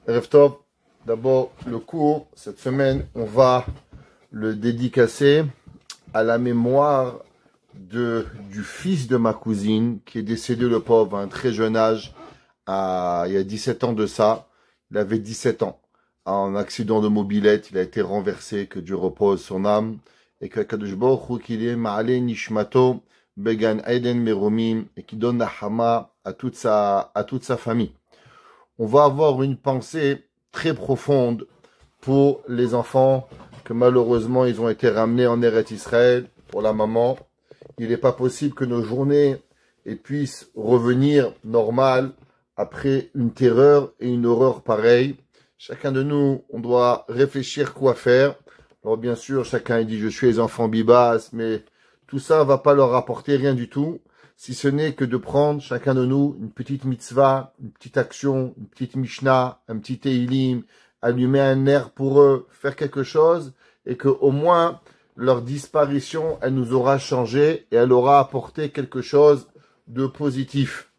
Erev Tov. D'abord, le cours, cette semaine, on va le dédicacer à la mémoire du fils de ma cousine, qui est décédé, le pauvre, à un très jeune âge, il y a 17 ans de ça. Il avait 17 ans. En accident de mobilette, il a été renversé, que Dieu repose son âme, et que Kadosh Baruch Hu qu'il est ma'ale nishmato began Eden meromim, et qui donne la hama à toute sa famille. On va avoir une pensée très profonde pour les enfants que malheureusement ils ont été ramenés en Eretz Israël, pour la maman. Il n'est pas possible que nos journées puissent revenir normales après une terreur et une horreur pareille. Chacun de nous, on doit réfléchir quoi faire. Alors bien sûr, chacun dit je suis les enfants bibas, mais tout ça va pas leur apporter rien du tout, si ce n'est que de prendre chacun de nous une petite mitzvah, une petite action, une petite mishnah, un petit teilim, allumer un air pour eux, faire quelque chose, et que au moins leur disparition, elle nous aura changé et elle aura apporté quelque chose de positif.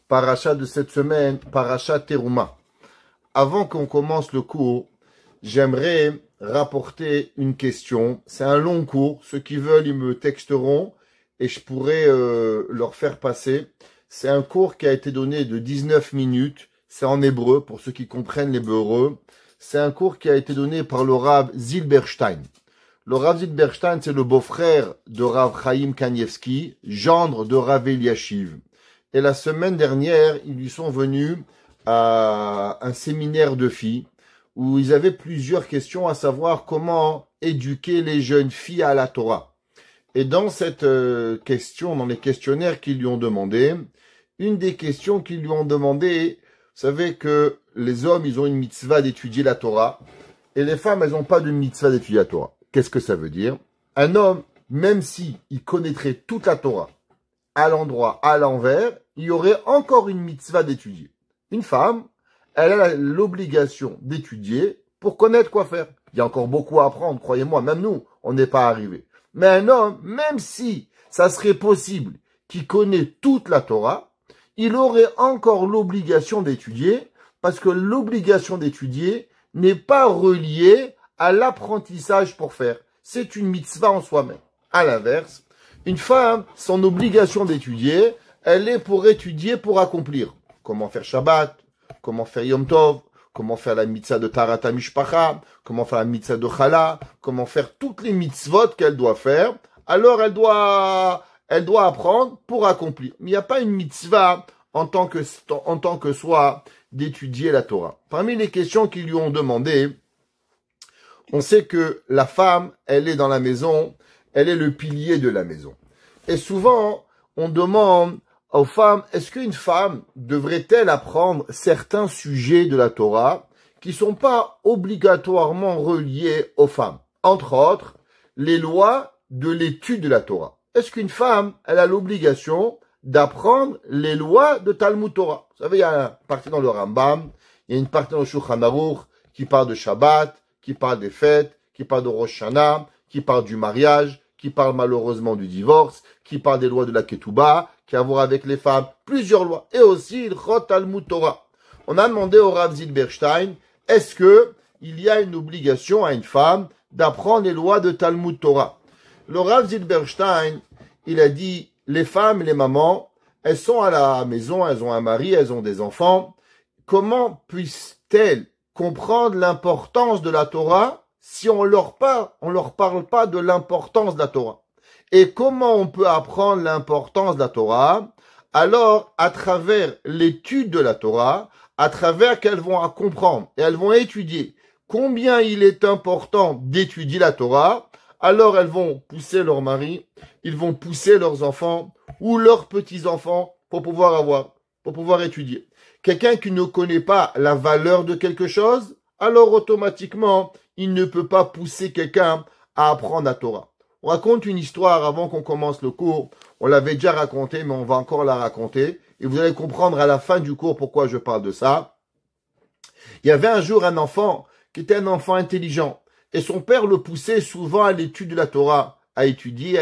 Paracha de cette semaine, Paracha Teruma. Avant qu'on commence le cours, j'aimerais rapporter une question. C'est un long cours. Ceux qui veulent, ils me texteront et je pourrais leur faire passer. C'est un cours qui a été donné de 19 minutes. C'est en hébreu, pour ceux qui comprennent l'hébreu. C'est un cours qui a été donné par le Rav Zilberstein. Le Rav Zilberstein, c'est le beau-frère de Rav Chaim Kanievski, gendre de Rav Eliashiv. Et la semaine dernière, ils lui sont venus à un séminaire de filles où ils avaient plusieurs questions, à savoir comment éduquer les jeunes filles à la Torah. Et dans cette question, dans les questionnaires qu'ils lui ont demandé, une des questions qu'ils lui ont demandé, vous savez que les hommes, ils ont une mitzvah d'étudier la Torah, et les femmes, elles n'ont pas de mitzvah d'étudier la Torah. Qu'est-ce que ça veut dire? Un homme, même si il connaîtrait toute la Torah, à l'endroit, à l'envers, il y aurait encore une mitzvah d'étudier. Une femme, elle a l'obligation d'étudier pour connaître quoi faire. Il y a encore beaucoup à apprendre, croyez-moi, même nous, on n'est pas arrivé. Mais un homme, même si ça serait possible qu'il connaît toute la Torah, il aurait encore l'obligation d'étudier, parce que l'obligation d'étudier n'est pas reliée à l'apprentissage pour faire. C'est une mitzvah en soi-même. À l'inverse, une femme, son obligation d'étudier, elle est pour étudier, pour accomplir. Comment faire Shabbat, comment faire Yom Tov, comment faire la mitzvah de Tarat HaMishpacha, comment faire la mitzvah de Chala, comment faire toutes les mitzvot qu'elle doit faire. Alors elle doit apprendre pour accomplir. Mais il n'y a pas une mitzvah en tant que soi d'étudier la Torah. Parmi les questions qu'ils lui ont demandé, on sait que la femme, elle est dans la maison, elle est le pilier de la maison. Et souvent, on demande aux femmes, est-ce qu'une femme devrait-elle apprendre certains sujets de la Torah qui sont pas obligatoirement reliés aux femmes? Entre autres, les lois de l'étude de la Torah. Est-ce qu'une femme, elle a l'obligation d'apprendre les lois de Talmud Torah? Vous savez, il y a une partie dans le Rambam, il y a une partie dans le Shulchan Aruch qui parle de Shabbat, qui parle des fêtes, qui parle de Rosh Hashanah, qui parle du mariage, qui parle malheureusement du divorce, qui parle des lois de la Ketouba, qui a à voir avec les femmes, plusieurs lois, et aussi le Chot Talmud Torah. On a demandé au Rav Zilberstein, est-ce que il y a une obligation à une femme d'apprendre les lois de Talmud Torah? Le Rav Zilberstein, il a dit, les femmes et les mamans, elles sont à la maison, elles ont un mari, elles ont des enfants. Comment puissent-elles comprendre l'importance de la Torah si on leur parle pas de l'importance de la Torah? Et comment on peut apprendre l'importance de la Torah? Alors, à travers l'étude de la Torah, à travers qu'elles vont comprendre et elles vont étudier combien il est important d'étudier la Torah, alors elles vont pousser leur mari, ils vont pousser leurs enfants ou leurs petits-enfants pour pouvoir étudier. Quelqu'un qui ne connaît pas la valeur de quelque chose, alors automatiquement, il ne peut pas pousser quelqu'un à apprendre la Torah. On raconte une histoire avant qu'on commence le cours. On l'avait déjà raconté, mais on va encore la raconter. Et vous allez comprendre à la fin du cours pourquoi je parle de ça. Il y avait un jour un enfant qui était un enfant intelligent. Et son père le poussait souvent à l'étude de la Torah, à étudier.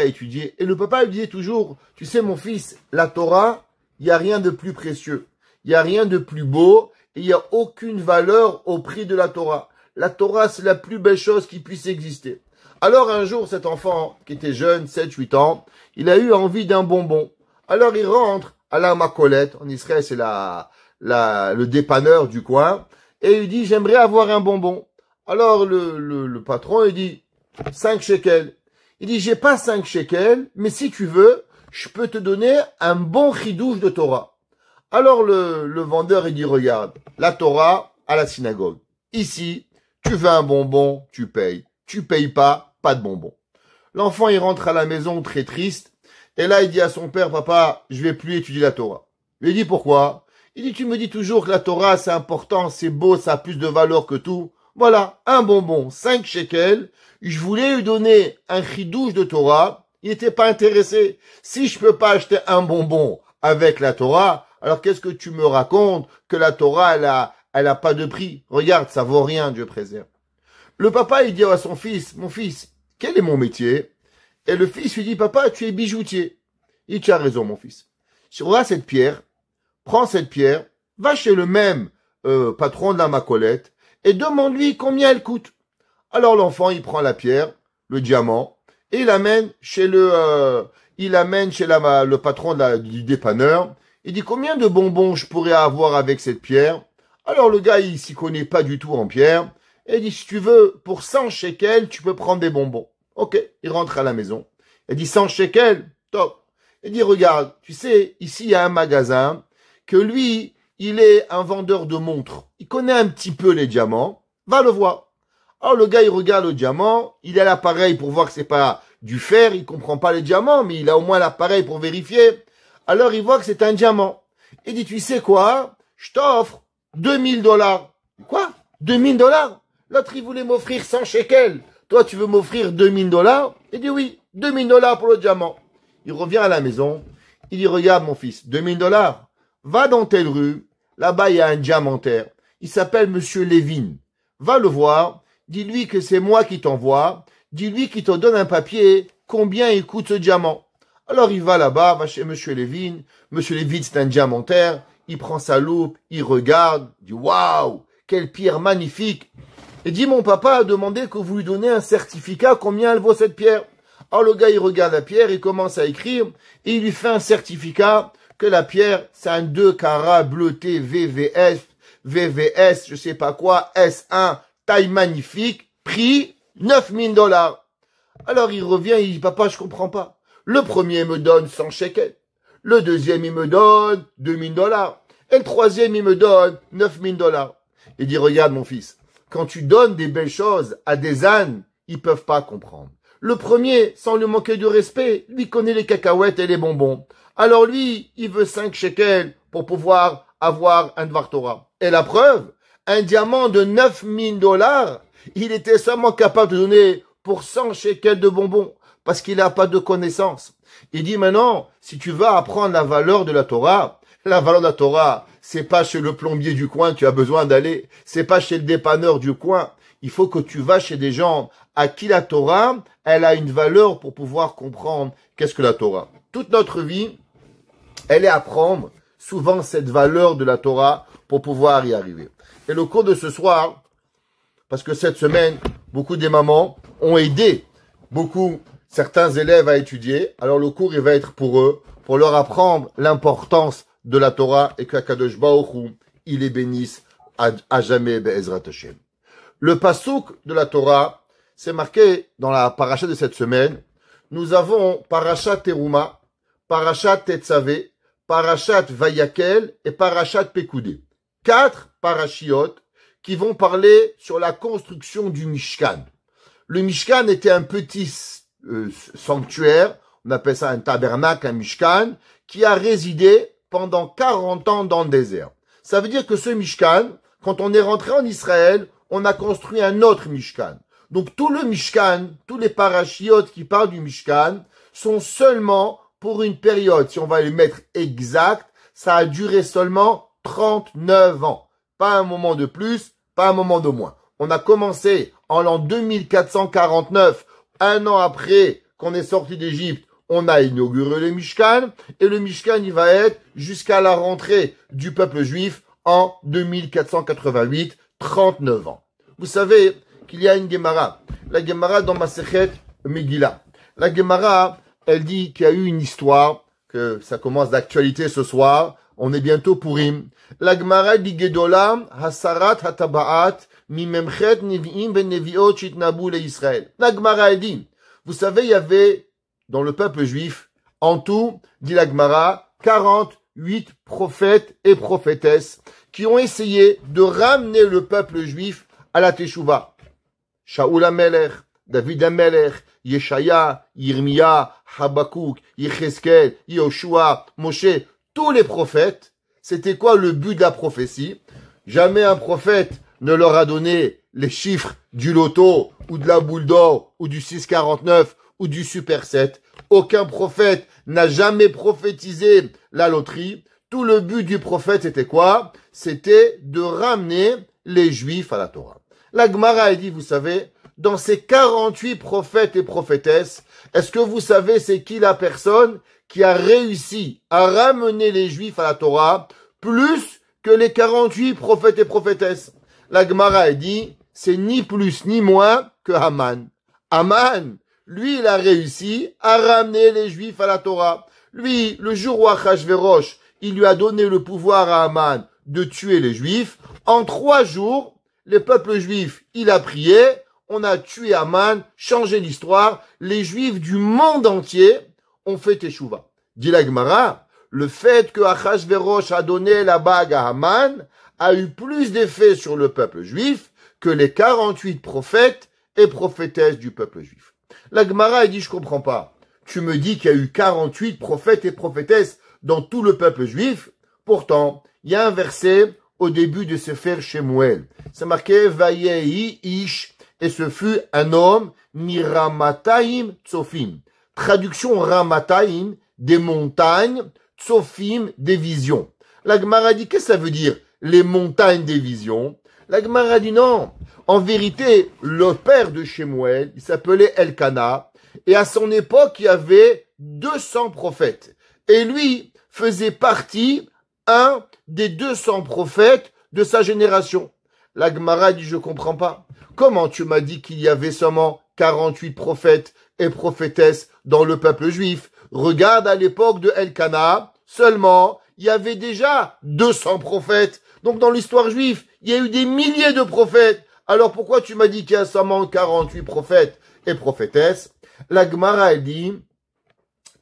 Et le papa lui disait toujours, tu sais mon fils, la Torah, il n'y a rien de plus précieux. Il n'y a rien de plus beau il n'y a aucune valeur au prix de la Torah. La Torah, c'est la plus belle chose qui puisse exister. Alors un jour, cet enfant, qui était jeune, 7-8 ans, il a eu envie d'un bonbon. Alors il rentre à la Macolette, en Israël c'est le dépanneur du coin, et il dit, j'aimerais avoir un bonbon. Alors le patron, il dit, 5 shekels. Il dit, j'ai pas 5 shekels, mais si tu veux, je peux te donner un bon chidouche de Torah. Alors le vendeur, il dit, regarde, la Torah à la synagogue. Ici, tu veux un bonbon, tu payes. Tu payes pas, pas de bonbon. L'enfant, il rentre à la maison très triste. Et là, il dit à son père, papa, je vais plus étudier la Torah. Il dit, pourquoi? Il dit, tu me dis toujours que la Torah, c'est important, c'est beau, ça a plus de valeur que tout. Voilà, un bonbon, 5 shekels. Je voulais lui donner un chidouche de Torah. Il n'était pas intéressé. Si je peux pas acheter un bonbon avec la Torah, alors qu'est-ce que tu me racontes que la Torah, elle a pas de prix? Regarde, ça vaut rien, Dieu préserve. Le papa, il dit à son fils, mon fils, quel est mon métier? Et le fils lui dit, papa, tu es bijoutier. Il dit, tu as raison, mon fils. Tu vois cette pierre, prends cette pierre, va chez le même patron de la Macolette et demande-lui combien elle coûte. Alors l'enfant, il prend la pierre, le diamant, et il l'amène chez le patron du dépanneur. Il dit, combien de bonbons je pourrais avoir avec cette pierre? Alors le gars, il s'y connaît pas du tout en pierre. Et il dit, si tu veux, pour 100 shekels, tu peux prendre des bonbons. Ok, il rentre à la maison. Il dit, 100 shekels, top. Il dit, regarde, tu sais, ici, il y a un magasin, que lui, il est un vendeur de montres. Il connaît un petit peu les diamants. Va le voir. Alors, le gars, il regarde le diamant. Il a l'appareil pour voir que c'est pas du fer. Il comprend pas les diamants, mais il a au moins l'appareil pour vérifier. Alors, il voit que c'est un diamant. Il dit, tu sais quoi? Je t'offre $2000. Quoi? $2000? L'autre, il voulait m'offrir 100 shekels. Toi, tu veux m'offrir $2000? Il dit oui, $2000 pour le diamant. Il revient à la maison. Il dit, regarde mon fils, $2000. Va dans telle rue. Là-bas, il y a un diamantaire. Il s'appelle Monsieur Levin. Va le voir. Dis-lui que c'est moi qui t'envoie. Dis-lui qu'il te donne un papier. Combien il coûte ce diamant? Alors, il va là-bas, va chez Monsieur Levin. Monsieur Levin, c'est un diamantaire. Il prend sa loupe. Il regarde. Il dit, waouh, quelle pierre magnifique. Et dit, mon papa a demandé que vous lui donnez un certificat, combien elle vaut cette pierre. Alors le gars, il regarde la pierre, il commence à écrire, et il lui fait un certificat que la pierre, c'est un 2 carats bleuté VVS, je sais pas quoi, S1, taille magnifique, prix $9000. Alors il revient, il dit, papa, je comprends pas. Le premier me donne 100 shekels. Le deuxième, il me donne $2000. Et le troisième, il me donne $9000. Il dit, regarde mon fils. Quand tu donnes des belles choses à des ânes, ils peuvent pas comprendre. Le premier, sans lui manquer de respect, lui connaît les cacahuètes et les bonbons. Alors lui, il veut 5 shekels pour pouvoir avoir un Dvar Torah. Et la preuve, un diamant de $9000, il était seulement capable de donner pour 100 shekels de bonbons, parce qu'il n'a pas de connaissances. Il dit maintenant, si tu vas apprendre la valeur de la Torah, c'est pas chez le plombier du coin que tu as besoin d'aller. C'est pas chez le dépanneur du coin. Il faut que tu vas chez des gens à qui la Torah, elle a une valeur pour pouvoir comprendre qu'est-ce que la Torah. Toute notre vie, elle est à prendre souvent cette valeur de la Torah pour pouvoir y arriver. Et le cours de ce soir, parce que cette semaine, beaucoup des mamans ont aidé certains élèves à étudier. Alors le cours, il va être pour eux, pour leur apprendre l'importance de la Torah et qu'Akadosh Baruch Hu, il les bénisse à jamais Be'ezrat Hashem. Le pasuk de la Torah, c'est marqué dans la paracha de cette semaine. Nous avons parashat Teruma, parashat Tetzavé, parashat Vayakel et parashat Pekoudé. 4 parashiot qui vont parler sur la construction du Mishkan. Le Mishkan était un petit sanctuaire, on appelle ça un tabernacle, un Mishkan, qui a résidé pendant 40 ans dans le désert. Ça veut dire que ce Mishkan, quand on est rentré en Israël, on a construit un autre Mishkan. Donc tout le Mishkan, tous les parachiotes qui parlent du Mishkan, sont seulement pour une période, si on va les mettre exact, ça a duré seulement 39 ans. Pas un moment de plus, pas un moment de moins. On a commencé en l'an 2449, un an après qu'on est sorti d'Égypte, on a inauguré le Mishkan, et le Mishkan, il va être jusqu'à la rentrée du peuple juif en 2488, 39 ans. Vous savez qu'il y a une Gemara, la Gemara dans Masechet Megillah. La Gemara, elle dit qu'il y a eu une histoire, que ça commence d'actualité ce soir, on est bientôt Purim. La Gemara dit Gedola, Hasarat Hatabaat, Mimemchet Nevi'im ben Nevi'ot Shitnabu le Israël. La Gemara, elle dit, vous savez, il y avait, dans le peuple juif, en tout, dit la Gemara, 48 prophètes et prophétesses qui ont essayé de ramener le peuple juif à la Teshuvah. Shaoul HaMelech, David HaMelech, Yeshaya, Yirmia, Habakkuk, Yecheskel, Yoshua, Moshe, tous les prophètes, c'était quoi le but de la prophétie? Jamais un prophète ne leur a donné les chiffres du loto, ou de la boule d'or, ou du 649, ou du Super 7. Aucun prophète n'a jamais prophétisé la loterie. Tout le but du prophète, c'était quoi? C'était de ramener les Juifs à la Torah. La Gemara a dit, vous savez, dans ces 48 prophètes et prophétesses, est-ce que vous savez c'est qui la personne qui a réussi à ramener les Juifs à la Torah plus que les 48 prophètes et prophétesses? La Gemara a dit, c'est ni plus ni moins que Haman. Haman, lui, il a réussi à ramener les Juifs à la Torah. Lui, le jour où Achashverosh, il lui a donné le pouvoir à Haman de tuer les Juifs, en 3 jours, les peuples juifs, il a prié, on a tué Haman, changé l'histoire, les Juifs du monde entier ont fait Teshuvah. Dit la Gemara, le fait que Achashverosh a donné la bague à Haman a eu plus d'effet sur le peuple juif que les 48 prophètes et prophétesses du peuple juif. La Gemara a dit, je comprends pas. Tu me dis qu'il y a eu 48 prophètes et prophétesses dans tout le peuple juif. Pourtant, il y a un verset au début de Sefer Shemuel. C'est marqué, Vayehi Ish, et ce fut un homme, Miramataim Tsofim. Traduction Ramataim, des montagnes, Tsofim, des visions. La Gemara dit, qu'est-ce que ça veut dire, les montagnes des visions? La Gemara dit non. En vérité, le père de Shemuel, il s'appelait Elkana, et à son époque, il y avait 200 prophètes. Et lui faisait partie, un des 200 prophètes de sa génération. La Gemara dit, je comprends pas. Comment tu m'as dit qu'il y avait seulement 48 prophètes et prophétesses dans le peuple juif? Regarde à l'époque de Elkana, seulement, il y avait déjà 200 prophètes. Donc dans l'histoire juive, il y a eu des milliers de prophètes. Alors pourquoi tu m'as dit qu'il y a seulement 48 prophètes et prophétesses? La Gemara a dit,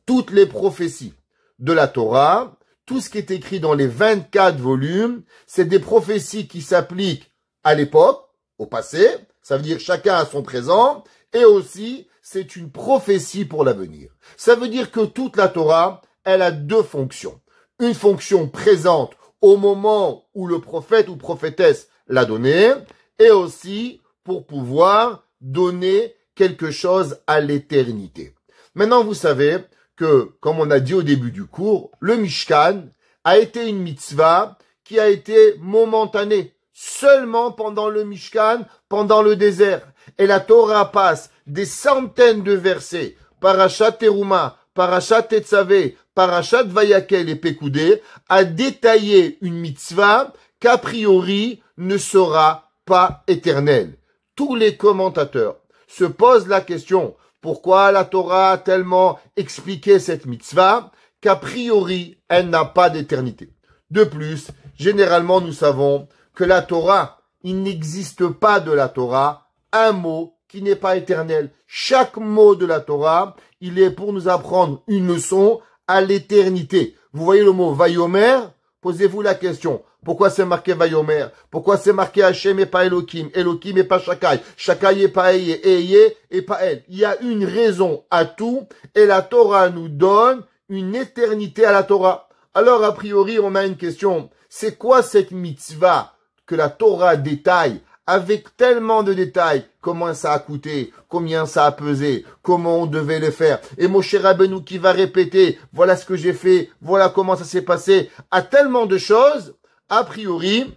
toutes les prophéties de la Torah, tout ce qui est écrit dans les 24 volumes, c'est des prophéties qui s'appliquent à l'époque, au passé, ça veut dire chacun a son présent, et aussi c'est une prophétie pour l'avenir. Ça veut dire que toute la Torah, elle a 2 fonctions. Une fonction présente au moment où le prophète ou prophétesse l'a donné, et aussi pour pouvoir donner quelque chose à l'éternité. Maintenant, vous savez que, comme on a dit au début du cours, le Mishkan a été une mitzvah qui a été momentanée, seulement pendant le Mishkan, pendant le désert. Et la Torah passe des centaines de versets, Parashat Teruma, Parashat Tetzavé, Parashat Vayakel et Pekoudé, à détailler une mitzvah qu'a priori ne sera pas éternelle. Tous les commentateurs se posent la question, pourquoi la Torah a tellement expliqué cette mitzvah qu'a priori elle n'a pas d'éternité. De plus, généralement nous savons que la Torah, il n'existe pas de la Torah un mot qui n'est pas éternel. Chaque mot de la Torah, il est pour nous apprendre une leçon à l'éternité. Vous voyez le mot Vayomer? Posez-vous la question. Pourquoi c'est marqué Vayomer? Pourquoi c'est marqué Hachem et pas Elohim? Elohim et pas Shakai? Shakai et pas Eye et pas El. Il y a une raison à tout et la Torah nous donne une éternité à la Torah. Alors, a priori, on a une question. C'est quoi cette mitzvah que la Torah détaille avec tellement de détails? Comment ça a coûté? Combien ça a pesé? Comment on devait le faire? Et Moshe Rabbeinu qui va répéter, voilà ce que j'ai fait, voilà comment ça s'est passé, à tellement de choses, a priori,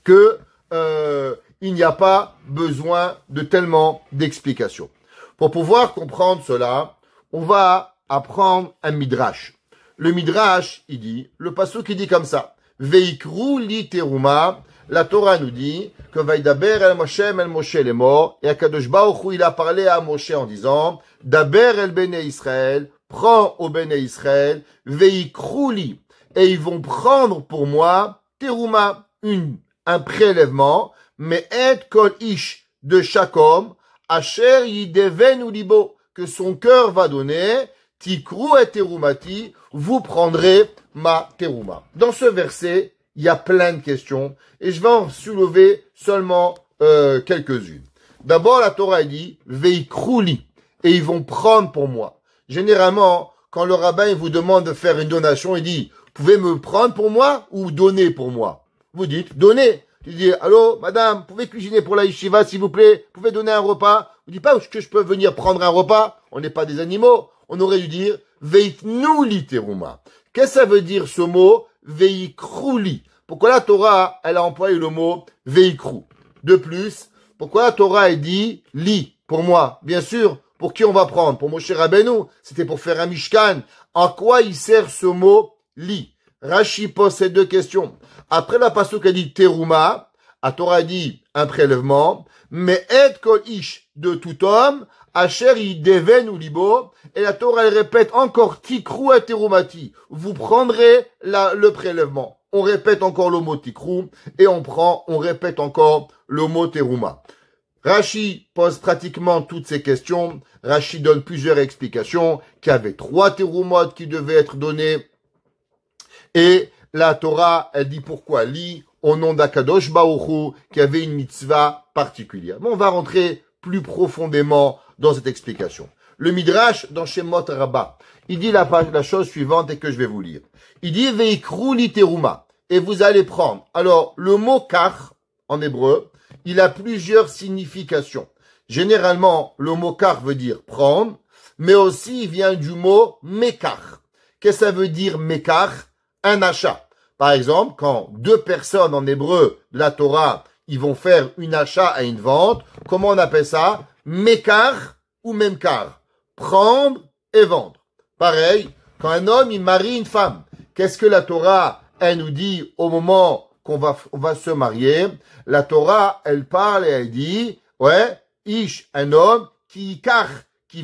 que il n'y a pas besoin de tellement d'explications. Pour pouvoir comprendre cela, on va apprendre un midrash. Le midrash, il dit, le passouk qui dit comme ça, veikru li teruma. La Torah nous dit que Vaidaber el Moshe les morts, et Akadosh Baruch Hu, il a parlé à Moshe en disant, Daber el Bene Israël, prends au Bene Israël, veikru li, et ils vont prendre pour moi teruma, un prélèvement, mais et kol ish de chaque homme, asher yideven ou libo, que son cœur va donner, tikru et terumati, vous prendrez ma teruma. Dans ce verset, il y a plein de questions, et je vais en soulever seulement quelques-unes. D'abord, la Torah dit, veikrouli, et ils vont prendre pour moi. Généralement, quand le rabbin vous demande de faire une donation, il dit, pouvez me prendre pour moi ou donner pour moi? Vous dites, donner. Il dit, allô, madame, vous pouvez cuisiner pour la yeshiva, s'il vous plaît? Vous pouvez donner un repas? Vous dites pas que je peux venir prendre un repas? On n'est pas des animaux. On aurait dû dire, veitnu li teruma. Qu'est-ce que ça veut dire ce mot? Veikrouli. Pourquoi la Torah, elle a employé le mot veikru? De plus, pourquoi la Torah, elle dit li, pour moi? Bien sûr, pour qui on va prendre? Pour Moshe Rabbeinu. C'était pour faire un mishkan. En quoi il sert ce mot li? Rashi pose ces deux questions. Après la pasuk a dit teruma, la Torah dit un prélèvement, mais et kol ish de tout homme, asher yideven ou libo, et la Torah elle répète encore tikru et terumati, vous prendrez le prélèvement. On répète encore le mot tikru, et on répète encore le mot teruma. Rashi pose pratiquement toutes ces questions. Rashi donne plusieurs explications, qu'il y avait 3 terumot qui devaient être donnés, et la Torah, elle dit pourquoi li, au nom d'Akadosh Baruch Hu, qui avait une mitzvah particulière. Mais on va rentrer plus profondément dans cette explication. Le Midrash, dans Shemot Rabbah, il dit la chose suivante et que je vais vous lire. Il dit veikru li teruma, et vous allez prendre. Alors, le mot kar, en hébreu, il a plusieurs significations. Généralement, le mot kar veut dire prendre, mais aussi il vient du mot mekar. Qu'est-ce que ça veut dire mekar? Un achat. Par exemple, quand 2 personnes en hébreu de la Torah, ils vont faire une achat à une vente, comment on appelle ça? Mekar ou memkar. Prendre et vendre. Pareil, quand un homme, il marie une femme, qu'est-ce que la Torah, elle nous dit au moment qu'on va se marier? La Torah, elle parle et elle dit, ouais, ish, un homme, qui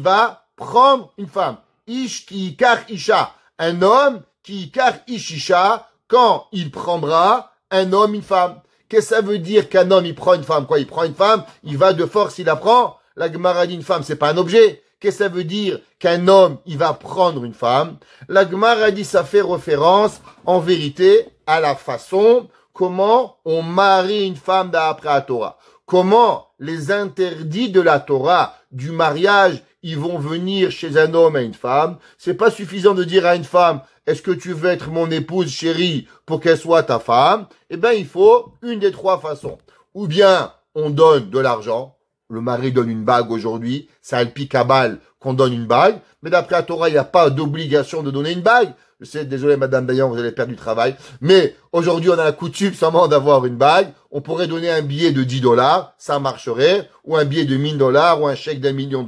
va prendre une femme. Ish, ki isha, un homme, qui ishisha, quand il prendra un homme, une femme. Qu'est-ce que ça veut dire qu'un homme, il prend une femme? Quoi, il prend une femme, il va de force, il la prend. La Gemara dit une femme, c'est pas un objet. Qu'est-ce que ça veut dire qu'un homme, il va prendre une femme? La Gemara dit, ça fait référence, en vérité, à la façon comment on marie une femme d'après la Torah. Comment les interdits de la Torah, du mariage, ils vont venir chez un homme et une femme. C'est pas suffisant de dire à une femme, est-ce que tu veux être mon épouse chérie pour qu'elle soit ta femme? Eh ben, il faut une des 3 façons. Ou bien, on donne de l'argent. Le mari donne une bague aujourd'hui. C'est Alpi Kabal qu'on donne une bague. Mais d'après la Torah, il n'y a pas d'obligation de donner une bague. Je sais, désolé madame Dayan, vous allez perdre du travail. Mais aujourd'hui, on a la coutume seulement d'avoir une bague. On pourrait donner un billet de $10, ça marcherait. Ou un billet de $1000 ou un chèque d'1 million.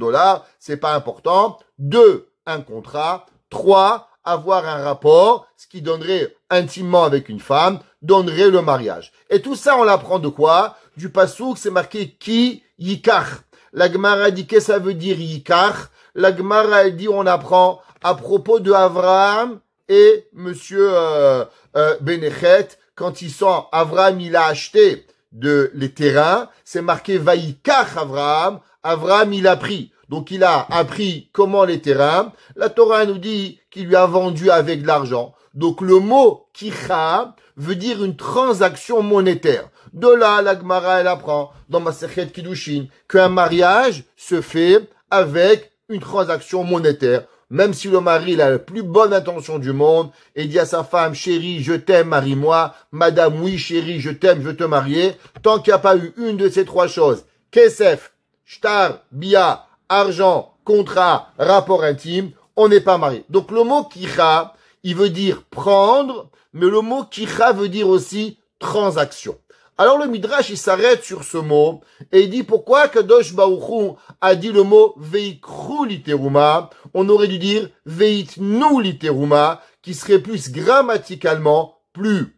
C'est pas important. 2, un contrat. 3, avoir un rapport, ce qui donnerait intimement avec une femme, donnerait le mariage. Et tout ça, on l'apprend de quoi? Du pasouk, c'est marqué ki yikar. La Gemara dit qu'est-ce que ça veut dire yikar? La Gemara dit on apprend à propos de Abraham et monsieur Benechet, quand ils sont, Abraham il a acheté les terrains, c'est marqué vaïkar Abraham, Abraham il a pris. Donc il a appris comment les terrains. La Torah nous dit qu'il lui a vendu avec de l'argent. Donc le mot kicha veut dire une transaction monétaire. De là, la Gemara elle apprend dans Masechet Kiddushin qu'un mariage se fait avec une transaction monétaire. Même si le mari il a la plus bonne intention du monde et dit à sa femme, chérie, je t'aime, marie-moi. Madame, oui, chérie, je t'aime, je veux te marier. Tant qu'il n'y a pas eu une de ces 3 choses, kesef, shtar, bia, argent, contrat, rapport intime, on n'est pas marié. Donc le mot kicha, il veut dire prendre, mais le mot kicha veut dire aussi transaction. Alors le Midrash, il s'arrête sur ce mot, et il dit pourquoi Kadosh Baruch Hu a dit le mot veikru li teruma, on aurait dû dire veitnu li teruma, qui serait plus grammaticalement plus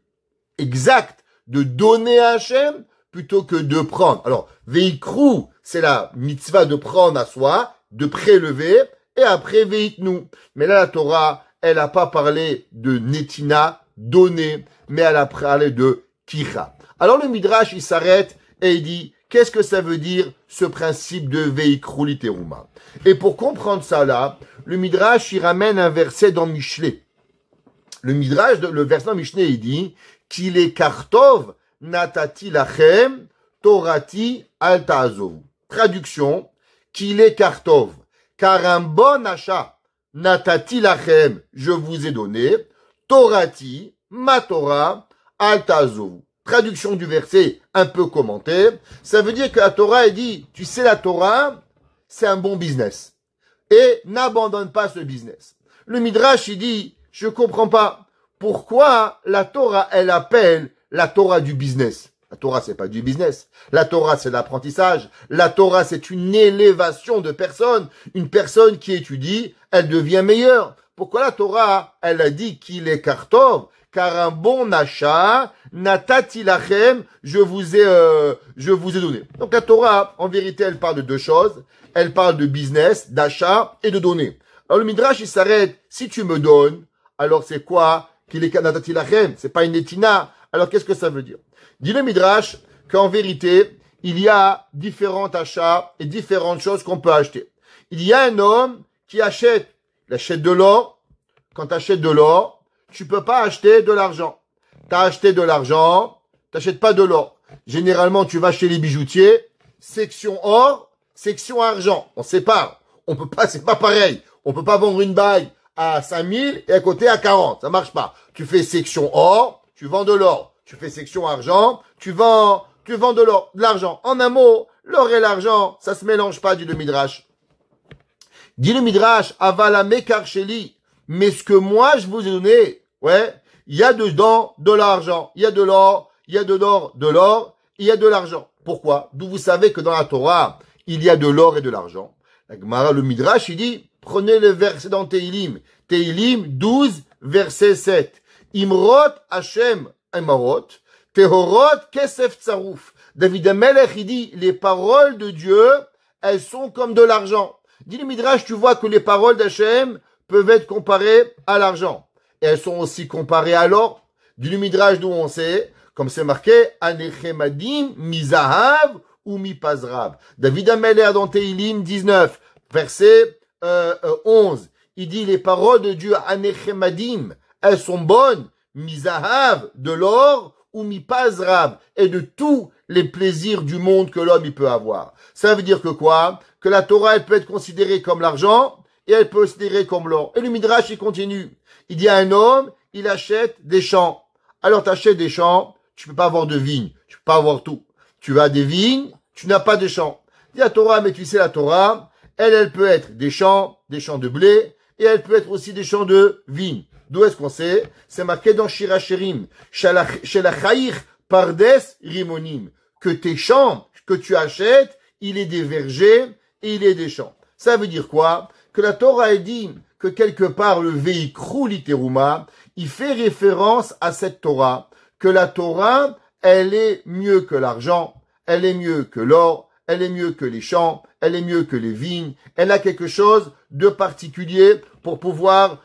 exact de donner à Hachem plutôt que de prendre. Alors, veikru, c'est la mitzvah de prendre à soi, de prélever, et après veitnu. Mais là, la Torah, elle n'a pas parlé de netina, donner, mais elle a parlé de kicha. Alors le Midrash, il s'arrête et il dit, qu'est-ce que ça veut dire ce principe de veikru literuma? Et pour comprendre ça là, le Midrash, il ramène un verset dans Mishlé. Le Midrash, le verset dans Mishlé, il dit, qu'il est kartov natati lachem torati al ta'azovu. Traduction, qu'il est kartov, car un bon achat, natati lachem, je vous ai donné, torati, ma Torah, al ta'azovu. Traduction du verset un peu commentée, ça veut dire que la Torah, elle dit, tu sais la Torah, c'est un bon business. Et n'abandonne pas ce business. Le Midrash, il dit, je comprends pas pourquoi la Torah, elle appelle la Torah du business. La Torah, c'est pas du business. La Torah, c'est l'apprentissage. La Torah, c'est une élévation de personne. Une personne qui étudie, elle devient meilleure. Pourquoi la Torah, elle a dit qu'il est kartov? Car un bon achat, natati lachem, je vous ai donné. Donc la Torah, en vérité, elle parle de deux choses. Elle parle de business, d'achat et de donner. Alors le Midrash, il s'arrête. Si tu me donnes, alors c'est quoi? Qu'il est natati lachem. C'est pas une netina. Alors qu'est-ce que ça veut dire? Dit le Midrash qu'en vérité, il y a différents achats et différentes choses qu'on peut acheter. Il y a un homme qui achète, il achète de l'or. Quand tu achètes de l'or, tu peux pas acheter de l'argent. Tu as acheté de l'argent, tu n'achètes pas de l'or. Généralement, tu vas chez les bijoutiers, section or, section argent. On sépare. On peut pas, c'est pas pareil. On peut pas vendre une bague à 5000 et à côté à 40. Ça marche pas. Tu fais section or, tu vends de l'or. Tu fais section argent, tu vends de l'or, de l'argent. En un mot, l'or et l'argent, ça se mélange pas, dit le Midrash. Dit le Midrash, avala mekar sheli. Mais ce que moi, je vous ai donné, ouais, il y a dedans de l'argent. Il y a de l'or, il y a dedans de l'or, il y a de l'argent. Pourquoi? D'où vous savez que dans la Torah, il y a de l'or et de l'argent. La Gemara, le Midrash, il dit, prenez le verset dans Tehilim. Tehilim 12, verset 7. Imrot Hashem Emarot, Tehorot Kesef Tsarouf. David Amelech, il dit, les paroles de Dieu, elles sont comme de l'argent. Dit le Midrash, tu vois que les paroles d'Hachem peuvent être comparées à l'argent. Et elles sont aussi comparées à l'or. Dit le Midrash, d'où on sait, comme c'est marqué, Anechemadim, Mizahav ou Mipazrav. David Amelech dans Tehilim 19, verset 11, il dit, les paroles de Dieu, Anechemadim, elles sont bonnes, Mizahav, de l'or, ou Mipazrav, et de tous les plaisirs du monde que l'homme il peut avoir. Ça veut dire que quoi? Que la Torah, elle peut être considérée comme l'argent, et elle peut être considérée comme l'or. Et le Midrash, il continue. Il dit à un homme, il achète des champs. Alors, tu achètes des champs, tu peux pas avoir de vignes, tu peux pas avoir tout. Tu as des vignes, tu n'as pas de champs. Il dit à la Torah, mais tu sais, la Torah, elle peut être des champs de blé, et elle peut être aussi des champs de vignes. D'où est-ce qu'on sait? C'est marqué dans Shirachirim, Shelachayich Pardes Rimonim, que tes champs que tu achètes, il est des vergers et il est des champs. Ça veut dire quoi? Que la Torah a dit que quelque part le veikru literuma, il fait référence à cette Torah, que la Torah, elle est mieux que l'argent, elle est mieux que l'or, elle est mieux que les champs, elle est mieux que les vignes, elle a quelque chose de particulier pour pouvoir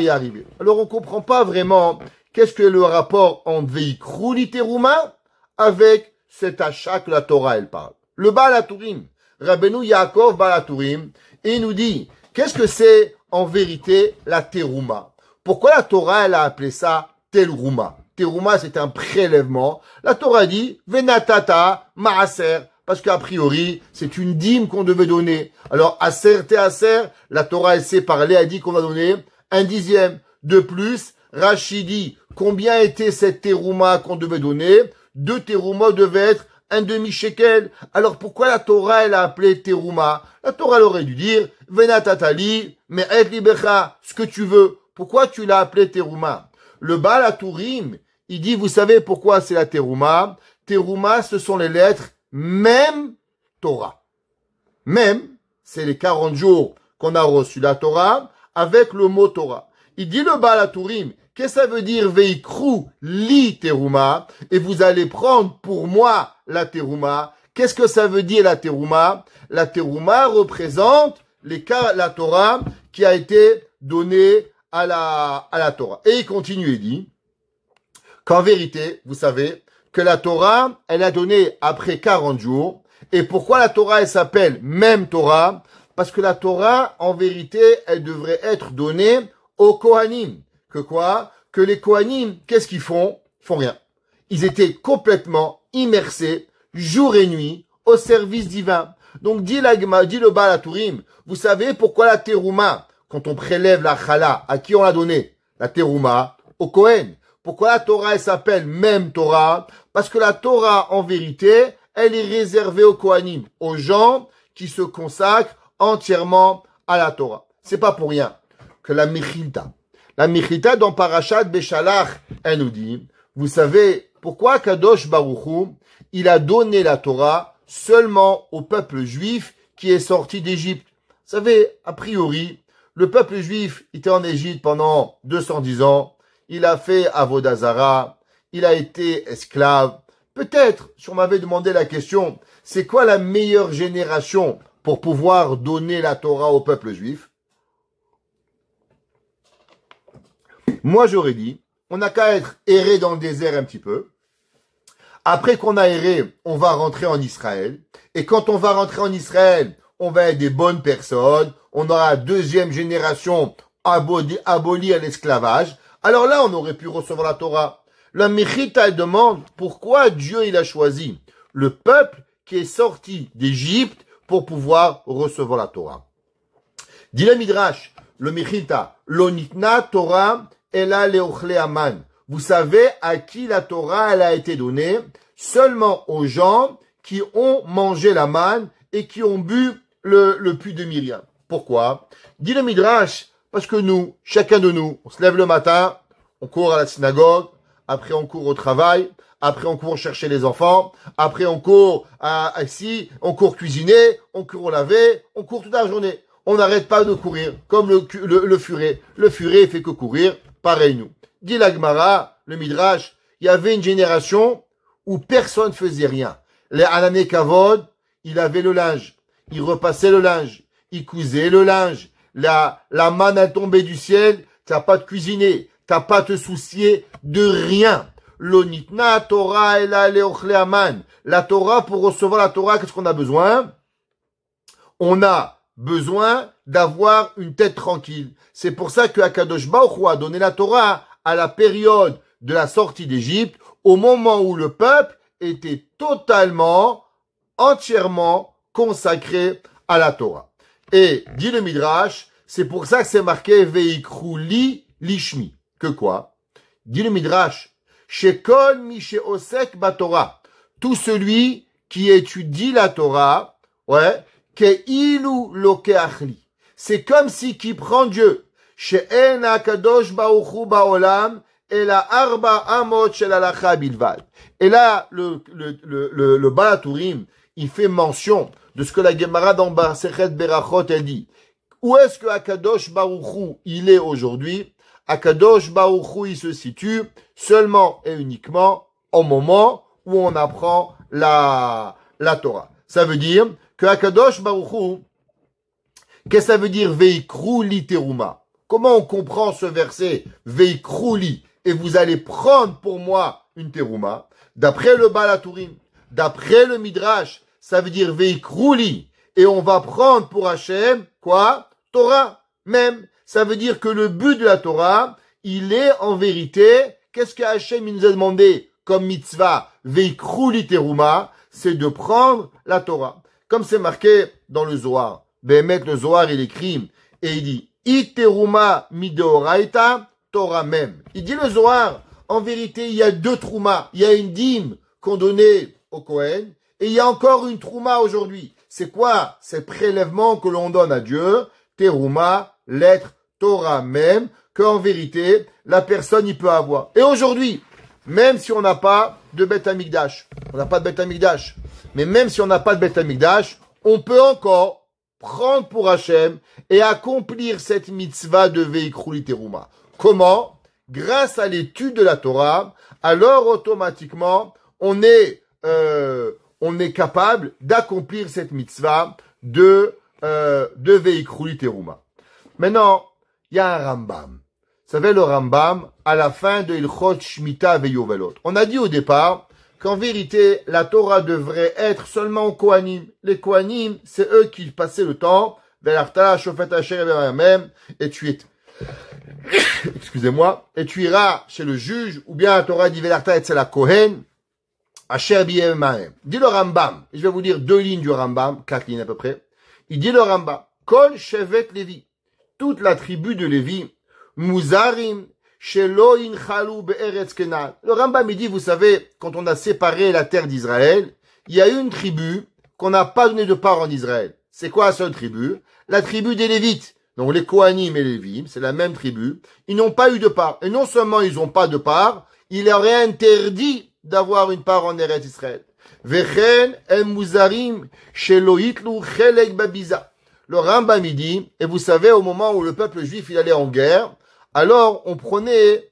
y arriver. Alors on comprend pas vraiment qu'est-ce que le rapport entre veikru literuma avec cet achat que la Torah elle parle. Le Baal HaTurim, Rabbeinu Yaakov Baal HaTurim, et il nous dit, qu'est-ce que c'est en vérité la teruma? Pourquoi la Torah elle a appelé ça teruma? Teruma c'est un prélèvement. La Torah dit, venatata maaser, parce qu'a priori, c'est une dîme qu'on devait donner. Alors, aser te aser, la Torah, elle sait parler, elle dit qu'on va donner un dixième. De plus, Rachid dit, combien était cette terouma qu'on devait donner? 2 terouma devaient être un demi-shekel. Alors, pourquoi la Torah, elle a appelé terouma? La Torah, elle aurait dû dire, venatatali, mais et libecha, ce que tu veux. Pourquoi tu l'as appelé terouma? Le Baal HaTurim, il dit, vous savez pourquoi c'est la terouma? Terouma, ce sont les lettres même Torah. Même, c'est les 40 jours qu'on a reçu la Torah avec le mot Torah. Il dit le Baal HaTurim Qu'est-ce que ça veut dire veikru li teruma? Et vous allez prendre pour moi la teruma. Qu'est-ce que ça veut dire la teruma? La teruma représente la Torah qui a été donnée à la Torah. Et il continue et dit qu'en vérité, vous savez, que la Torah, elle a donné après 40 jours. Et pourquoi la Torah, elle s'appelle même Torah? Parce que la Torah, en vérité, elle devrait être donnée aux Kohanim. Que quoi? Que les Kohanim, qu'est-ce qu'ils font? Ils font rien. Ils étaient complètement immersés, jour et nuit, au service divin. Donc, dit le Baal HaTurim, vous savez pourquoi la Teruma, quand on prélève la Chala, à qui on l'a donné? La Teruma, au Kohen. Pourquoi la Torah, elle s'appelle même Torah? Parce que la Torah, en vérité, elle est réservée aux Kohanim, aux gens qui se consacrent entièrement à la Torah. C'est pas pour rien que la Mechilta dans Parashat Beshalach, elle nous dit, vous savez pourquoi Kadosh Baruch Hu, il a donné la Torah seulement au peuple juif qui est sorti d'Égypte. Vous savez, a priori, le peuple juif était en Égypte pendant 210 ans, il a fait Avodah Zara, il a été esclave. Peut-être, si on m'avait demandé la question, c'est quoi la meilleure génération pour pouvoir donner la Torah au peuple juif? Moi, j'aurais dit, on n'a qu'à être erré dans le désert un petit peu. Après qu'on a erré, on va rentrer en Israël. Et quand on va rentrer en Israël, on va être des bonnes personnes. On aura la deuxième génération abolie à l'esclavage. Alors là, on aurait pu recevoir la Torah. La Mechilta, elle demande pourquoi Dieu, il a choisi le peuple qui est sorti d'Égypte pour pouvoir recevoir la Torah. Dit le Midrash, le Mechilta, l'onitna Torah, ela leochle aman. Vous savez à qui la Torah, elle a été donnée? Seulement aux gens qui ont mangé la manne et qui ont bu le puits de Myriam. Pourquoi? Dit le Midrash, parce que nous, chacun de nous, on se lève le matin, on court à la synagogue, après on court au travail, après on court chercher les enfants, après on court on court cuisiner, on court laver, on court toute la journée. On n'arrête pas de courir, comme le furet. Le furet fait que courir, pareil nous. Dit la Gemara, le Midrash, il y avait une génération où personne faisait rien. Les Anané Kavod, il avait le linge, il repassait le linge, il cousait le linge, la manne a tombé du ciel, t'as pas de cuisiner, t'as pas à te soucier de rien. L'onitna Torah et la leochle aman. La Torah, pour recevoir la Torah, qu'est-ce qu'on a besoin? On a besoin d'avoir une tête tranquille. C'est pour ça que Akadosh Baruch Hu a donné la Torah à la période de la sortie d'Égypte, au moment où le peuple était totalement, entièrement consacré à la Torah. Et, dit le Midrash, c'est pour ça que c'est marqué Veikru li lishmi. Que quoi? Dit le Midrash, Shekol mi sheosek batorah. Tout celui qui étudie la Torah, ouais, Keilu lokeachli. C'est comme si qui prend Dieu. She'en hakadosh baruch hu ba'olam ela arba amot shel halacha bilvad. Et là, le Baal HaTurim, il fait mention de ce que la Gemara dans Masechet Berachot, elle dit. Où est-ce que Akadosh Baruch Hu, il est aujourd'hui? Akadosh Baruch Hu, il se situe seulement et uniquement au moment où on apprend la Torah. Ça veut dire que Akadosh Baruch Hu, qu'est-ce que ça veut dire Veikru li teruma? Comment on comprend ce verset Veikru li? Et vous allez prendre pour moi une teruma. D'après le Baal HaTurim, d'après le Midrash, ça veut dire Veikru li. Et on va prendre pour Hachem, quoi? Torah, même. Ça veut dire que le but de la Torah, il est en vérité, qu'est-ce que Hachem nous a demandé comme mitzvah, Veikru li teruma, c'est de prendre la Torah. Comme c'est marqué dans le Zohar. Behemet, le Zohar, il écrit, et il dit, Iteruma mideoraita, Torah même. Il dit le Zohar, en vérité, il y a deux troumas. Il y a une dîme qu'on donnait au Kohen, et il y a encore une trouma aujourd'hui. C'est quoi? C'est le prélèvement que l'on donne à Dieu, Teruma, lettre, Torah même, qu'en vérité, la personne y peut avoir. Et aujourd'hui, même si on n'a pas de Beth Amikdash, on n'a pas de Beth Amikdash, mais même si on n'a pas de Beth Amikdash, on peut encore prendre pour Hachem et accomplir cette mitzvah de Veikru li teruma. Comment? grâce à l'étude de la Torah, alors automatiquement, on est capable d'accomplir cette mitzvah de Veikrulit Teruma. Maintenant, il y a un Rambam. Vous savez, le Rambam, à la fin de Ilchot Shmita Veyovelot. On a dit au départ qu'en vérité, la Torah devrait être seulement aux Kohanim. Les Kohanim, c'est eux qui passaient le temps, Velarta, Shofet Asher même, et tu es, excusez-moi, et tu iras chez le juge, ou bien la Torah dit Velarta et c'est la Kohen, Asher Biyemahem. Dit le Rambam, et je vais vous dire 2 lignes du Rambam, 4 lignes à peu près. Il dit le Rambam, Kol Shevet Levi, toute la tribu de Lévi, Muzarim, Shelo Inchalou Be'eretz Kenan. Le Rambam il dit, vous savez, quand on a séparé la terre d'Israël, il y a une tribu qu'on n'a pas donné de part en Israël. C'est quoi la seule tribu? La tribu des Lévites. Donc les Kohanim et les Lévim, c'est la même tribu. Ils n'ont pas eu de part. Et non seulement ils n'ont pas de part, il leur est interdit d'avoir une part en Eretz Israël. Vechen em Muzarim, Shelo Hitlu Chelek Babiza. Le Rambam il dit, et vous savez, au moment où le peuple juif il allait en guerre, alors on prenait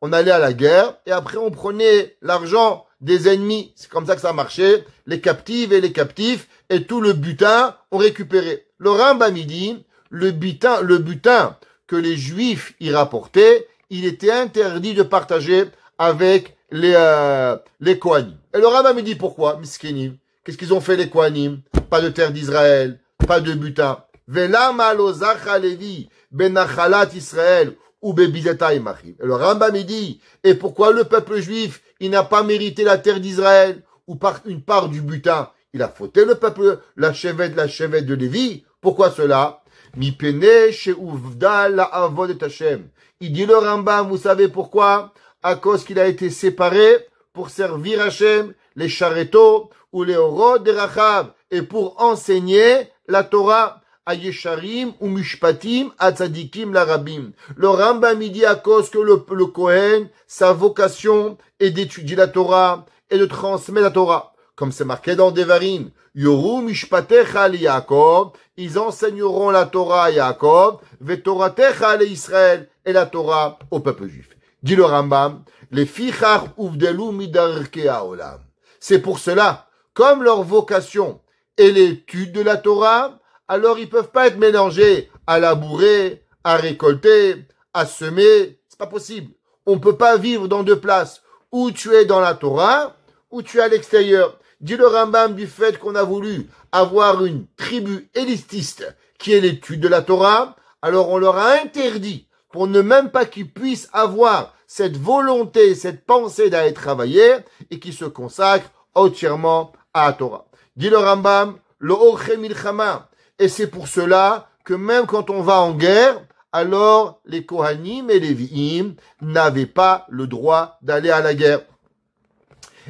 on allait à la guerre, et après on prenait l'argent des ennemis. C'est comme ça que ça marchait. Les captives et les captifs, et tout le butin, on récupérait. Le Rambam il dit, le butin que les juifs y rapportaient, il était interdit de partager avec les Kohanim. Et le Rambam il dit pourquoi, Miskinim? Qu'est-ce qu'ils ont fait les Kohanim? Pas de terre d'Israël, pas de butin. Velama lo zacha Levi benachalat Israël ou bebizeta imachiv. Et le Rambam il dit, et pourquoi le peuple juif, il n'a pas mérité la terre d'Israël ou une part du butin? Il a fauté le peuple, la chevette de Lévi. Pourquoi cela? Mi pene she'uvda la avod et Hashem. Il dit le Rambam, vous savez pourquoi? À cause qu'il a été séparé pour servir Hashem, les charetos ou les orot de Rachav, et pour enseigner la Torah à Yesharim ou Mishpatim à Tzadikim la Rabbim. Le Rambam il dit à cause que le Kohen, sa vocation est d'étudier la Torah et de transmettre la Torah. Comme c'est marqué dans Devarim, Yoru Mishpatecha li Yaakov, ils enseigneront la Torah à Yaakov, Vetoratecha li Israël, et la Torah au peuple juif. Dit le Rambam, les fichar uvdelu midarke haolam. C'est pour cela, comme leur vocation est l'étude de la Torah, alors ils peuvent pas être mélangés à labourer, à récolter, à semer. C'est pas possible. On peut pas vivre dans 2 places. Ou tu es dans la Torah, ou tu es à l'extérieur. Dit le Rambam du fait qu'on a voulu avoir une tribu élitiste qui est l'étude de la Torah, alors on leur a interdit, pour ne même pas qu'ils puissent avoir cette volonté, cette pensée d'aller travailler, et qui se consacrent entièrement à la Torah. Dit le Rambam, le Orche Milchama. Et c'est pour cela que même quand on va en guerre, alors les Kohanim et les Lévi'im n'avaient pas le droit d'aller à la guerre.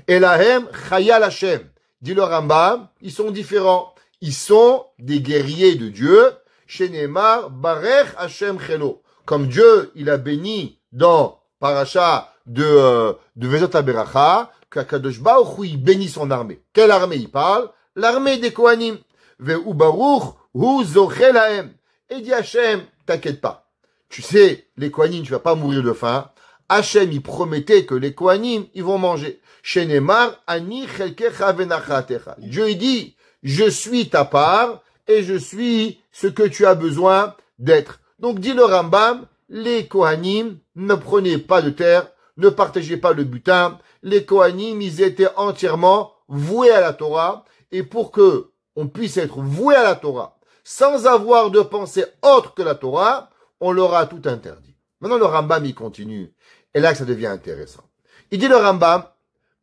Elahem Chayal Hashem. Dit le Rambam, ils sont différents. Ils sont des guerriers de Dieu. Shenemar Barech Hashem Chelo. Comme Dieu, il a béni dans Parasha de Vezot HaBeracha, qu'Akadosh Baruch Hu, il bénit son armée. Quelle armée il parle? L'armée des Kohanim. Ve'u Baruch Hu Zoche Lahem. Et dit Hashem, t'inquiète pas. Tu sais, les Kohanim, tu vas pas mourir de faim. Hashem, il promettait que les Kohanim, ils vont manger. Shenemar ani chelkecha venachatecha. Dieu, il dit, je suis ta part et je suis ce que tu as besoin d'être. Donc, dit le Rambam, les Kohanim ne prenaient pas de terre, ne partageaient pas le butin. Les Kohanim, ils étaient entièrement voués à la Torah. Et pour que on puisse être voué à la Torah, sans avoir de pensée autre que la Torah, on leur a tout interdit. Maintenant, le Rambam, il continue. Et là, que ça devient intéressant. Il dit le Rambam,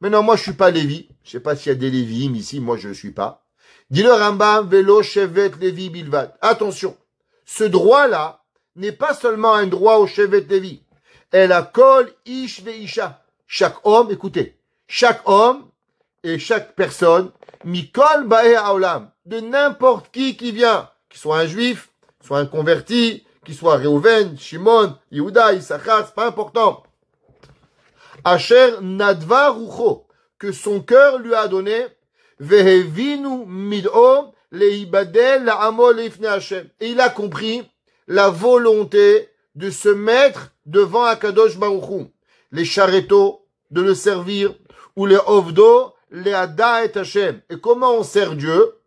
mais non, moi, je suis pas Lévi. Je sais pas s'il y a des Lévi'im ici, moi, je ne suis pas. Dit le Rambam, Velo Shevet Lévi Bilvad. Attention, ce droit-là n'est pas seulement un droit au Shevet Lévi. Elle a kol ish ve isha. Chaque homme, écoutez, chaque homme et chaque personne, mikol ba'e haolam, de n'importe qui vient, qu'il soit un juif, soit un converti, qu'il soit Reuven, Shimon, Yehuda, Issachar, c'est pas important. Asher nadva rucho, que son cœur lui a donné, vehevinu mid'o leibadel la'amo leifne Hashem. Et il a compris la volonté de se mettre devant Akadosh Baruch Hu, les charetos, de le servir, ou les ovdo, les ada et Hashem. Et comment on sert Dieu?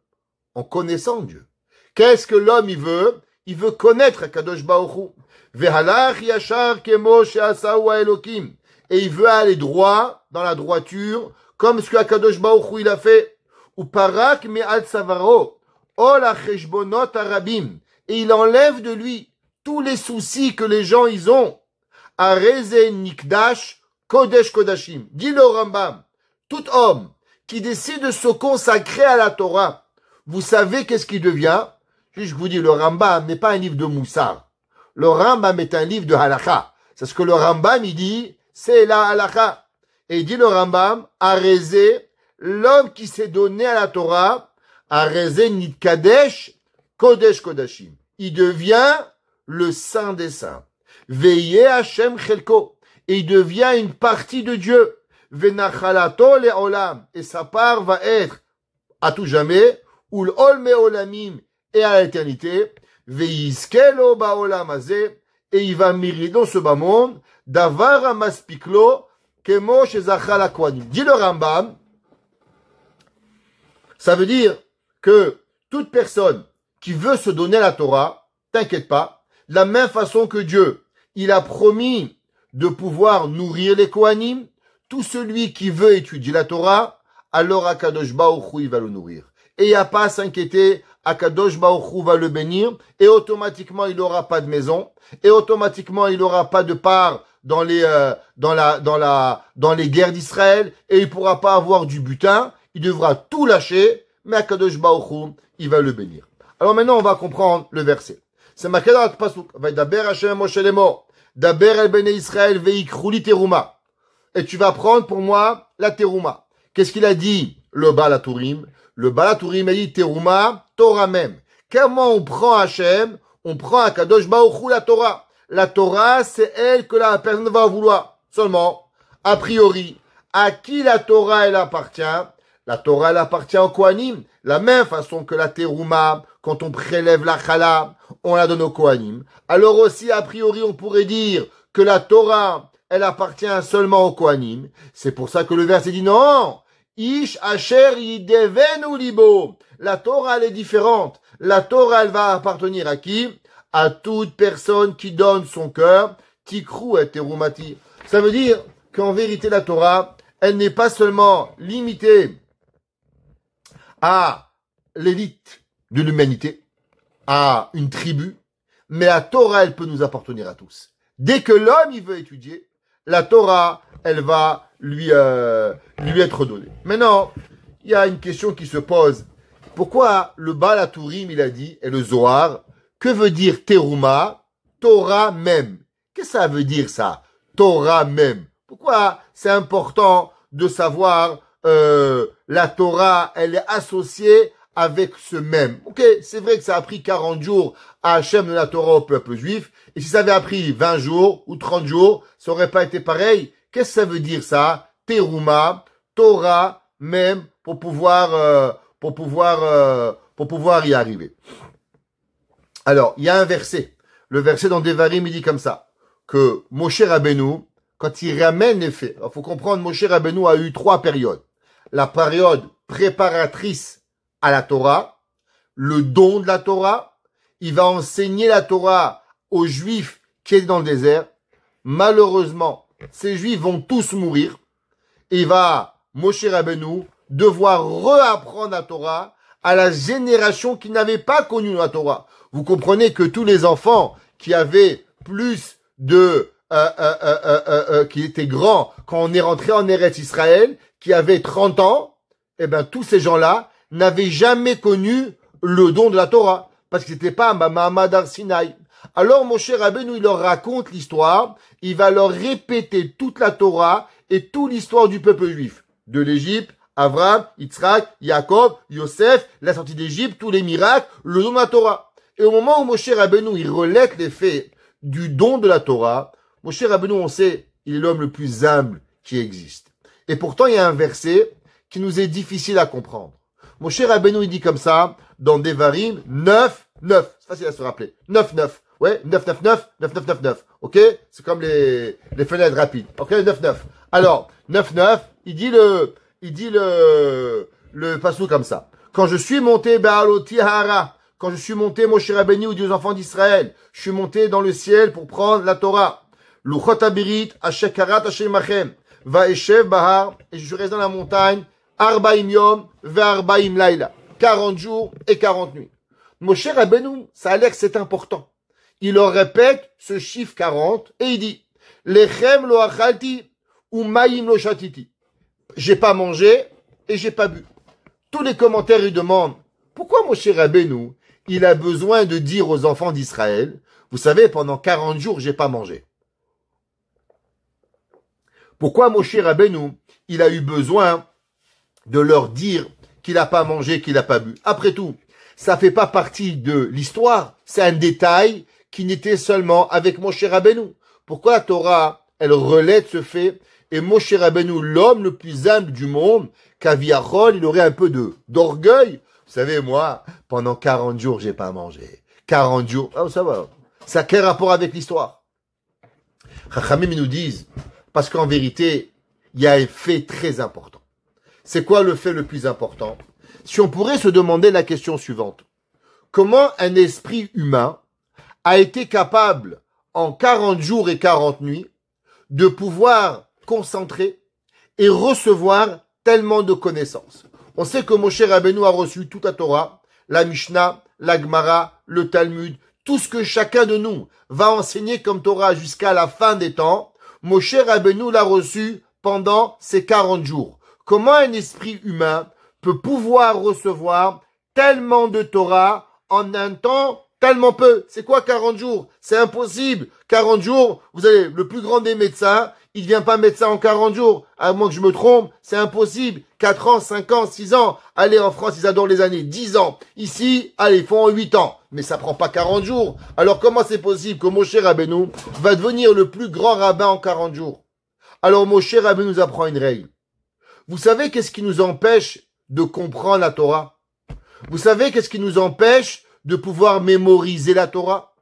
En connaissant Dieu. Qu'est-ce que l'homme il veut? Il veut connaître Akadosh Baruch Hu. Vehalach yashar kemo she'asahu ha'elokim. Et il veut aller droit, dans la droiture, comme ce que Akadosh Baruch Hu il a fait. Ou parak me'al savaro, ol ha'cheshbonot harabim. Et il enlève de lui tous les soucis que les gens ils ont. Areze nikdash kodesh kodashim. Dit le Rambam, tout homme qui décide de se consacrer à la Torah, vous savez qu'est-ce qu'il devient? Je vous dis, le Rambam n'est pas un livre de Moussar. Le Rambam est un livre de halakha. C'est ce que le Rambam, il dit, c'est la halakha. Et il dit le Rambam, Arezé, l'homme qui s'est donné à la Torah, Arezé nitkadesh kodesh kodashim. Il devient le saint des saints. Veillez Hashem chelko. Et il devient une partie de Dieu. Venachalato le olam. Et sa part va être à tout jamais, ou l'ol me olamim, et à l'éternité, veiskelo baolam azeh, et il va mériter dans ce bas monde, davar amaspiklo, kemo shezachal akwanim. Dit le Rambam, ça veut dire que toute personne qui veut se donner à la Torah, t'inquiète pas, de la même façon que Dieu, il a promis de pouvoir nourrir les Kohanim, tout celui qui veut étudier la Torah, alors Akadosh Baruch Hu, il va le nourrir. Et il n'y a pas à s'inquiéter, Akadosh Baruch Hu va le bénir, et automatiquement il n'aura pas de maison, et automatiquement il n'aura pas de part dans les guerres d'Israël, et il pourra pas avoir du butin, il devra tout lâcher, mais Akadosh Baruch Hu, il va le bénir. Alors maintenant on va comprendre le verset. C'est marqué dans le pasuk, Vaidaber Hashem Moshe lemo, Daber el bnei Israël veikru li teruma. Et tu vas prendre pour moi la terouma. Qu'est-ce qu'il a dit le Baal HaTurim? Le Baal HaTurim a dit terouma, Torah même. Comment on prend Hachem? On prend Akadosh Baruch Hu la Torah. La Torah, c'est elle que la personne va vouloir. Seulement, a priori, à qui la Torah elle appartient? La Torah elle appartient au Kohanim. La même façon que la terouma, quand on prélève la chala, on la donne au Kohanim. Alors aussi, a priori, on pourrait dire que la Torah elle appartient seulement au Kohanim. C'est pour ça que le verset dit non. Ish asher yidevenu libo. La Torah, elle est différente. La Torah, elle va appartenir à qui? À toute personne qui donne son cœur. Tikru et terumati. Ça veut dire qu'en vérité, la Torah, elle n'est pas seulement limitée à l'élite de l'humanité, à une tribu, mais la Torah, elle peut nous appartenir à tous. Dès que l'homme, il veut étudier, la Torah, elle va lui être donnée. Maintenant, il y a une question qui se pose. Pourquoi le Baal HaTurim, il a dit, et le Zohar, que veut dire Teruma? Torah même. Qu'est-ce que ça veut dire ça? Torah même. Pourquoi c'est important de savoir la Torah, elle est associée avec ce même. Ok, c'est vrai que ça a pris 40 jours à Hachem de la Torah au peuple juif. Et si ça avait pris 20 jours ou 30 jours, ça aurait pas été pareil. Qu'est-ce que ça veut dire ça? Teruma, Torah, même, pour pouvoir y arriver. Alors, il y a un verset. Le verset dans Devarim, il dit comme ça. Que Moshe Rabbeinu, quand il ramène les faits. Il faut comprendre, Moshe Rabbeinu a eu 3 périodes. La période préparatrice à la Torah, le don de la Torah, il va enseigner la Torah aux Juifs qui étaient dans le désert. Malheureusement, ces Juifs vont tous mourir. Et il va, Moshe Rabbeinu, devoir réapprendre la Torah à la génération qui n'avait pas connu la Torah. Vous comprenez que tous les enfants qui avaient plus de qui étaient grands quand on est rentré en Eretz Israël, qui avaient 30 ans, eh ben tous ces gens-là n'avaient jamais connu le don de la Torah, parce que c'était pas Mahamad Har Sinaï. Alors Moshe Rabbeinu, il leur raconte l'histoire, il va leur répéter toute la Torah et toute l'histoire du peuple juif, de l'Égypte, Abraham, Yitzhak, Yaakov, Yosef, la sortie d'Égypte, tous les miracles, le don de la Torah. Et au moment où Moshe Rabbeinu, il relève les faits du don de la Torah, Moshe Rabbeinu, on sait, il est l'homme le plus humble qui existe. Et pourtant, il y a un verset qui nous est difficile à comprendre. Moshe Rabbeinu, il dit comme ça, dans Devarim 9, 9. C'est facile à se rappeler. 9, 9. Ouais, 9, 9, 9, 9, 9, 9, 9. Ok? C'est comme les fenêtres rapides. Ok? 9, 9. Alors, 9, 9, il dit le passou comme ça. Quand je suis monté, Baaloti Hara, quand je suis monté, Moshe Rabbeinu, ou Dieu enfants d'Israël, je suis monté dans le ciel pour prendre la Torah. Luchot Abirit, Ashekarat Hashem Machem, Vaeshev Bahar, et je suis resté dans la montagne, Arbaim Yom, Ve'arbaim Laila. 40 jours et 40 nuits. Moshe Rabbeinu, ça a l'air que c'est important. Il leur répète ce chiffre 40 et il dit, Lechem lo achalti, ou maïm lo shatiti. J'ai pas mangé et j'ai pas bu. Tous les commentaires ils demandent, pourquoi Moshe Rabbeinu, il a besoin de dire aux enfants d'Israël, vous savez, pendant 40 jours, j'ai pas mangé. Pourquoi Moshe Rabbeinu, il a eu besoin de leur dire qu'il n'a pas mangé, qu'il n'a pas bu? Après tout, ça fait pas partie de l'histoire, c'est un détail qui n'était seulement avec Moshe Rabbeinu. Pourquoi la Torah, elle relaie ce fait, et Moshe Rabbeinu, l'homme le plus humble du monde, Kaviachol, il aurait un peu d'orgueil. Vous savez, moi, pendant 40 jours, j'ai pas mangé. 40 jours, oh, ça va. Ça a quel rapport avec l'histoire? Chachamim nous disent, parce qu'en vérité, il y a un fait très important. C'est quoi le fait le plus important? Si on pourrait se demander la question suivante. Comment un esprit humain a été capable, en 40 jours et 40 nuits, de pouvoir concentrer et recevoir tellement de connaissances? On sait que Moshe Rabbeinu a reçu toute la Torah, la Mishnah, la Gemara, le Talmud, tout ce que chacun de nous va enseigner comme Torah jusqu'à la fin des temps. Moshe Rabbeinu l'a reçu pendant ces 40 jours. Comment un esprit humain peut pouvoir recevoir tellement de Torah en un temps tellement peu? C'est quoi 40 jours? C'est impossible. 40 jours, vous avez le plus grand des médecins, il ne devient pas médecin en 40 jours. À moins que je me trompe, c'est impossible. 4 ans, 5 ans, 6 ans. Allez, en France, ils adorent les années. 10 ans. Ici, allez, ils font en 8 ans. Mais ça prend pas 40 jours. Alors comment c'est possible que Moshe Rabbeinu va devenir le plus grand rabbin en 40 jours? Alors Moshe Rabbeinu nous apprend une règle. Vous savez qu'est-ce qui nous empêche de comprendre la Torah? Vous savez qu'est-ce qui nous empêche de pouvoir mémoriser la Torah?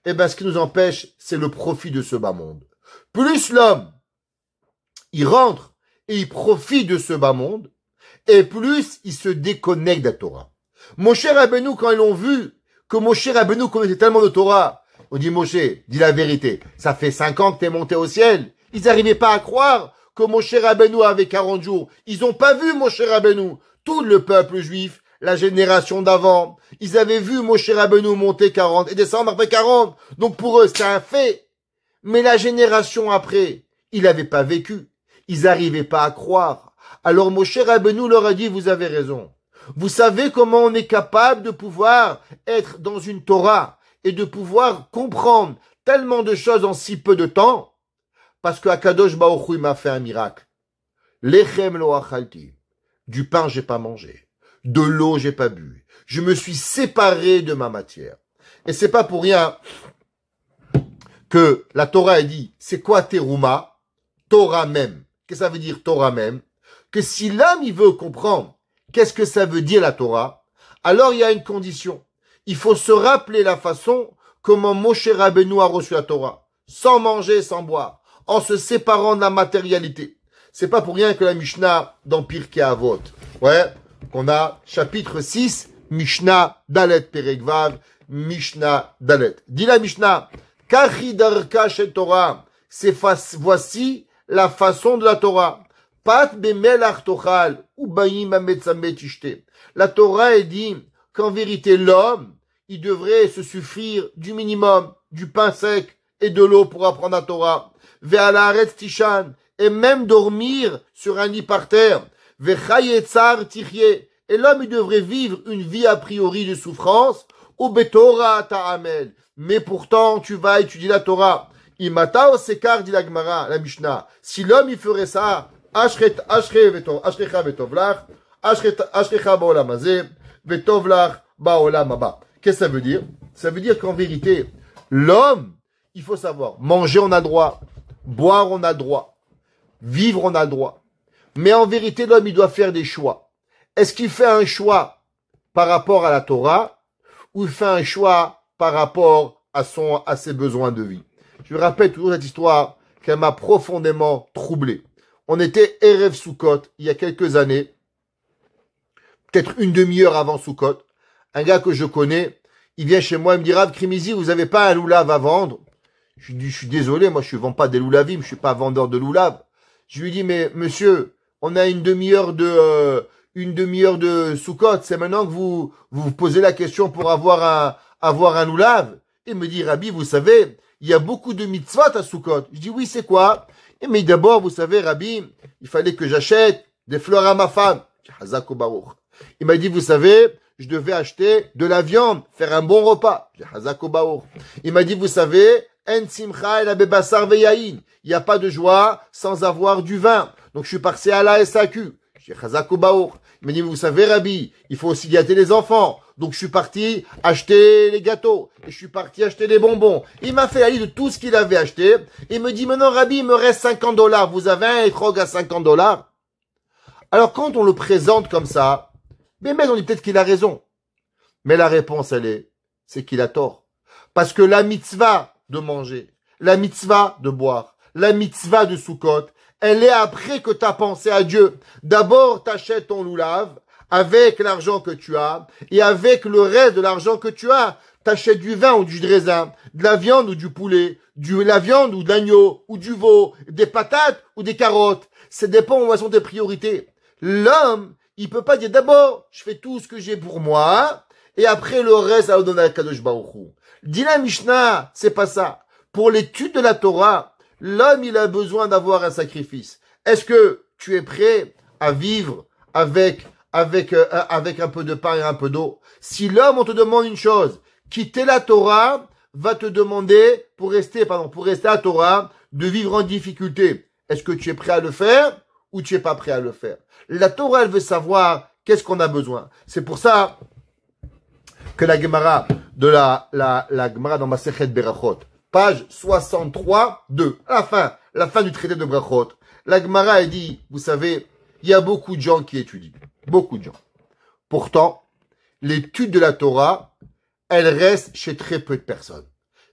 Eh bien, ce qui nous empêche, c'est le profit de ce bas monde. Plus l'homme, il rentre et il profite de ce bas monde, et plus il se déconnecte de la Torah. Moshe Rabbeinu, quand ils l'ont vu, que Moshe Rabbeinu connaissait tellement de Torah, on dit, Moshe, dis la vérité, ça fait 5 ans que t'es monté au ciel. Ils n'arrivaient pas à croire que Moshe Rabbeinu avait 40 jours. Ils n'ont pas vu Moshe Rabbeinu. Tout le peuple juif, la génération d'avant, ils avaient vu Moshe Rabbeinu monter 40 et descendre après 40. Donc pour eux, c'est un fait. Mais la génération après, ils n'avaient pas vécu. Ils n'arrivaient pas à croire. Alors Moshe Rabbeinu leur a dit, vous avez raison. Vous savez comment on est capable de pouvoir être dans une Torah et de pouvoir comprendre tellement de choses en si peu de temps? Parce que Akadosh Baruch Hu m'a fait un miracle. Lechem lo achalti. Du pain, j'ai pas mangé. De l'eau, j'ai pas bu. Je me suis séparé de ma matière. Et c'est pas pour rien que la Torah a dit, c'est quoi terouma? Torah même. Qu'est-ce que ça veut dire Torah même? Que si l'homme, il veut comprendre qu'est-ce que ça veut dire la Torah, alors il y a une condition. Il faut se rappeler la façon comment Moshe Rabbeinu a reçu la Torah. Sans manger, sans boire. En se séparant de la matérialité. C'est pas pour rien que la Mishnah dans Pirkei Avot, ouais, qu'on a chapitre 6, Mishnah Dalet Perek Vav, Mishnah Dalet. Dit la Mishnah, Kachi darka shel Torah, voici la façon de la Torah. Pat bemelach tochal, ou bayim ametzamet tishte. La Torah est dit qu'en vérité l'homme, il devrait se suffire du minimum, du pain sec et de l'eau pour apprendre la Torah. Ve'alaretz tishan, et même dormir sur un lit par terre. Ve'chayetzar tichye, et l'homme il devrait vivre une vie a priori de souffrance. Ou betorah ta'amel, mais pourtant tu vas étudier la Torah. Imata osekar dit la Gemara, la Mishnah. Si l'homme il ferait ça, ashrecha vetovlach, ashrecha ba'olam hazeh, vetovlach ba'olam haba. Qu'est-ce que ça veut dire? Ça veut dire qu'en vérité, l'homme, il faut savoir, manger on a le droit, boire on a le droit, vivre on a le droit. Mais en vérité, l'homme il doit faire des choix. Est-ce qu'il fait un choix par rapport à la Torah, ou il fait un choix par rapport à ses besoins de vie. Je me rappelle toujours cette histoire qu'elle m'a profondément troublé. On était Erev Sukkot il y a quelques années, peut-être une demi-heure avant Sukkot. Un gars que je connais, il vient chez moi, il me dit, Rav Krimizi, vous avez pas un loulav à vendre? Je lui dis, je suis désolé, moi je ne vends pas des loulavim, je suis pas vendeur de loulav. Je lui dis, mais monsieur, on a une demi-heure de Sukkot, c'est maintenant que vous posez la question pour avoir un loulav. Il me dit, Rabbi, vous savez, il y a beaucoup de mitzvot à Sukkot. Je dis, oui, c'est quoi? Il me dit, d'abord, vous savez, Rabbi, il fallait que j'achète des fleurs à ma femme. Il m'a dit, vous savez, je devais acheter de la viande, faire un bon repas. Il m'a dit, vous savez, en simcha el bebassar veyayin. Il n'y a pas de joie sans avoir du vin. Donc je suis passé à la SAQ. Il m'a dit, vous savez, Rabbi, il faut aussi gâter les enfants. Donc je suis parti acheter les gâteaux. Et je suis parti acheter les bonbons. Il m'a fait la liste de tout ce qu'il avait acheté. Il me dit, maintenant, Rabbi, il me reste $50. Vous avez un étrog à $50? Alors quand on le présente comme ça, mais on dit peut-être qu'il a raison. Mais la réponse, c'est qu'il a tort. Parce que la mitzvah de manger, la mitzvah de boire, la mitzvah de Sukkot, elle est après que tu as pensé à Dieu. D'abord, t'achètes ton loulav avec l'argent que tu as, et avec le reste de l'argent que tu as, t'achètes du vin ou du raisin, de la viande ou du poulet, de la viande ou de l'agneau, ou du veau, des patates ou des carottes. Ça dépend où sont tes priorités. L'homme, il peut pas dire d'abord, je fais tout ce que j'ai pour moi, et après le reste, ça va donner à Kadosh Baruch Hu. Dit la Mishnah, c'est pas ça. Pour l'étude de la Torah, l'homme, il a besoin d'avoir un sacrifice. Est-ce que tu es prêt à vivre avec un peu de pain et un peu d'eau? Si l'homme, on te demande une chose, quitter la Torah, va te demander, pour rester à Torah, de vivre en difficulté. Est-ce que tu es prêt à le faire ou tu es pas prêt à le faire? La Torah, elle veut savoir qu'est-ce qu'on a besoin. C'est pour ça que la Gemara la Gemara dans Masechet Berachot, page 63, 2, à la fin du traité de Berachot, la Gemara a dit, vous savez, il y a beaucoup de gens qui étudient. Beaucoup de gens. Pourtant, l'étude de la Torah, elle reste chez très peu de personnes.